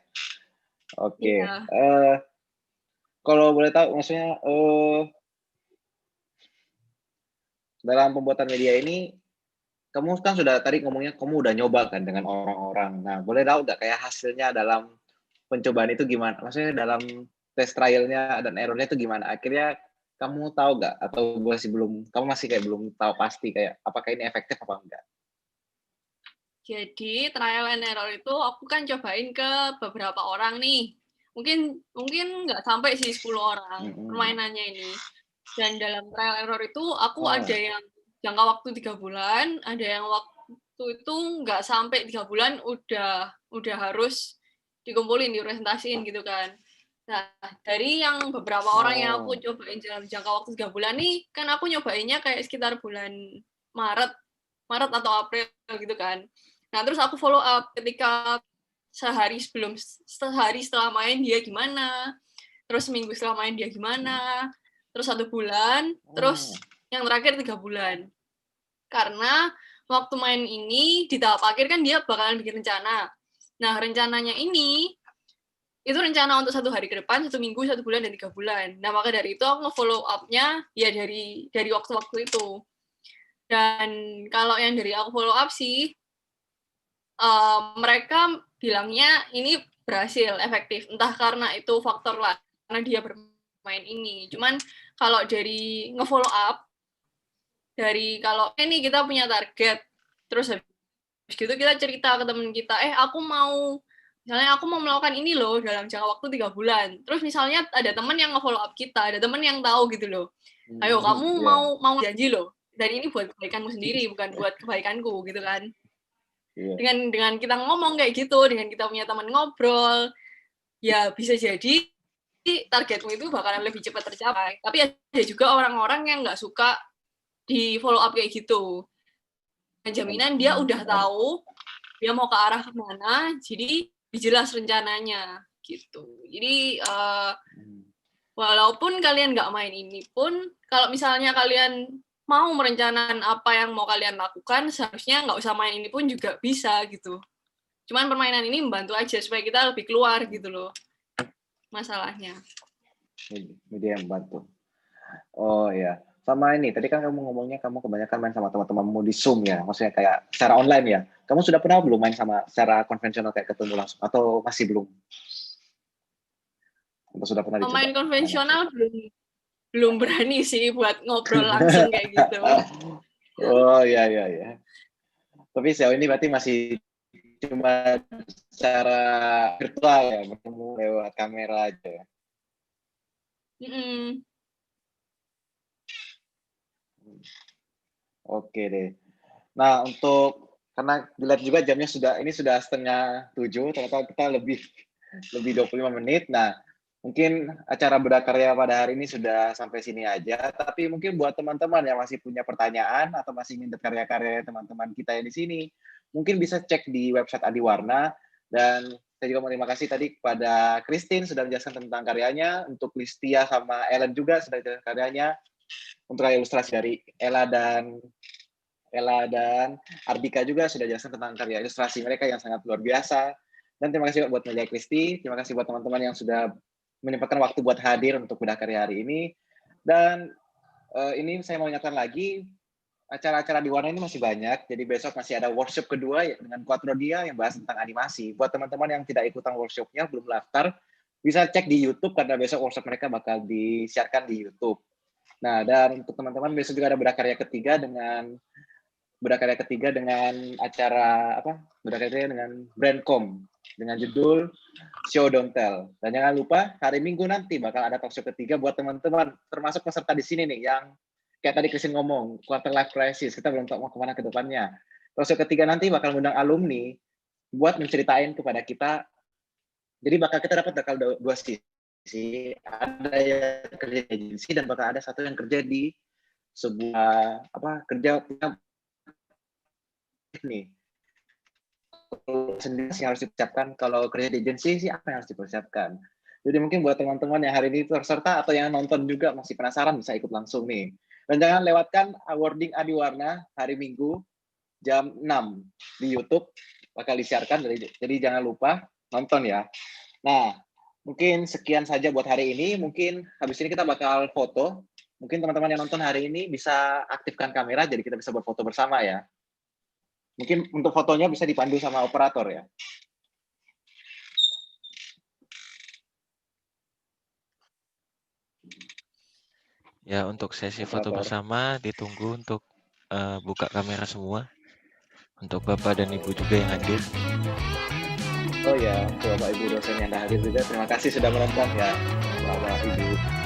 Speaker 1: Oke.
Speaker 7: Iya.
Speaker 1: Kalau boleh tahu, maksudnya dalam pembuatan media ini, kamu kan sudah tadi ngomongnya kamu udah nyoba kan dengan orang-orang. Nah, boleh tahu nggak kayak hasilnya dalam pencobaan itu gimana? Maksudnya dalam tes trialnya dan errornya itu gimana? Akhirnya kamu tahu nggak? Atau kamu masih kayak belum tahu pasti kayak apakah ini efektif apa enggak?
Speaker 7: Jadi trial and error itu aku kan cobain ke beberapa orang nih. Mungkin nggak sampai sih 10 orang permainannya ini. Dan dalam trial error itu aku ada yang jangka waktu 3 bulan, ada yang waktu itu nggak sampai 3 bulan udah harus dikumpulin, dipresentasiin gitu kan. Nah, dari yang beberapa orang yang aku cobain dalam jangka waktu 3 bulan nih, kan aku nyobainnya kayak sekitar bulan Maret atau April gitu kan. Nah, terus aku follow up ketika sehari setelah main dia gimana, terus seminggu setelah main dia gimana, terus 1 bulan, terus yang terakhir 3 bulan. Karena waktu main ini di tahap akhir kan dia bakalan bikin rencana. Nah, rencananya ini itu rencana untuk 1 hari ke depan, 1 minggu, 1 bulan, dan 3 bulan. Nah, maka dari itu aku nge-follow up-nya ya dari waktu-waktu itu. Dan kalau yang dari aku follow up sih, mereka bilangnya ini berhasil, efektif. Entah karena itu faktor lah, karena dia bermain ini. Cuman kalau dari nge-follow up, dari kalau ini kita punya target, terus habis gitu kita cerita ke teman kita, misalnya aku mau melakukan ini loh dalam jangka waktu 3 bulan. Terus misalnya ada teman yang nge-follow up kita, ada teman yang tahu gitu loh. Ayo kamu mau janji loh. Dan ini buat kebaikanmu sendiri, bukan buat kebaikanku gitu kan. Dengan kita ngomong kayak gitu, dengan kita punya teman ngobrol, ya bisa jadi targetmu itu bakalan lebih cepat tercapai. Tapi ada juga orang-orang yang nggak suka di follow up kayak gitu. Jaminan dia udah tahu dia mau ke arah kemana, jadi jelas rencananya gitu. Jadi walaupun kalian nggak main ini pun, kalau misalnya kalian mau merencanakan apa yang mau kalian lakukan, seharusnya nggak usah main ini pun juga bisa gitu. Cuman permainan ini membantu aja supaya kita lebih keluar gitu loh masalahnya.
Speaker 1: Media yang membantu. Oh ya, sama ini. Tadi kan kamu ngomongnya kamu kebanyakan main sama teman-temanmu di Zoom ya, maksudnya kayak secara online ya. Kamu sudah pernah belum main sama secara konvensional kayak ketemu langsung, atau masih belum? Atau sudah pernah dicoba?
Speaker 7: Main konvensional belum berani sih buat ngobrol langsung kayak gitu.
Speaker 1: Oh ya. Tapi sejauh ini berarti masih cuma secara virtual ya, bertemu lewat kamera aja. Oke deh. Nah, karena dilihat juga jamnya sudah 6:30, ternyata kita lebih 25 menit. Nah, mungkin acara Berkarya pada hari ini sudah sampai sini aja, tapi mungkin buat teman-teman yang masih punya pertanyaan atau masih ingin karya-karya teman-teman kita yang di sini, mungkin bisa cek di website Adiwarna. Dan saya juga mau terima kasih tadi kepada Christine sudah menjelaskan tentang karyanya, untuk Listia sama Ellen juga sudah menjelaskan karyanya. untuk ilustrasi dari Ella dan Ardika juga sudah jelaskan tentang karya ilustrasi mereka yang sangat luar biasa. Dan terima kasih buat Melia Kristi, terima kasih buat teman-teman yang sudah menyempatkan waktu buat hadir untuk Bedah Karya hari ini. Dan ini saya mau ingatkan lagi, acara-acara di Warna ini masih banyak, jadi besok masih ada workshop kedua dengan Quatrodia yang bahas tentang animasi. Buat teman-teman yang tidak ikutan workshopnya, belum daftar, bisa cek di YouTube karena besok workshop mereka bakal disiarkan di YouTube. Nah, dan untuk teman-teman besok juga ada Bedah Karya ketiga dengan acara Bedah Karya dengan Brandcom dengan judul Show Don't Tell. Dan jangan lupa hari Minggu nanti bakal ada talk show ketiga buat teman-teman, termasuk peserta di sini nih yang kayak tadi Christine ngomong, quarter life crisis, kita belum tahu mau kemana ke depannya. Talk show ketiga nanti bakal mengundang alumni buat menceritain kepada kita. Jadi kita dapat dua sisi, ada yang kerja di agensi dan bakal ada satu yang kerja di sebuah kerja nih. Sendiri yang harus dipersiapkan, kalau kerja di agensi sih apa yang harus dipersiapkan. Jadi mungkin buat teman-teman yang hari ini terserta atau yang nonton juga masih penasaran bisa ikut langsung nih. Dan jangan lewatkan awarding Adi Warna hari Minggu jam 6 di YouTube bakal disiarkan, jadi jangan lupa nonton ya. Nah, mungkin sekian saja buat hari ini. Mungkin habis ini kita bakal foto. Mungkin teman-teman yang nonton hari ini bisa aktifkan kamera jadi kita bisa berfoto bersama ya. Mungkin untuk fotonya bisa dipandu sama operator ya.
Speaker 8: Ya, untuk sesi foto bersama ditunggu untuk buka kamera semua. Untuk Bapak dan Ibu juga yang hadir.
Speaker 1: Oh ya, untuk Bapak Ibu dosen yang hadir juga, terima kasih sudah menonton ya, Bapak Ibu.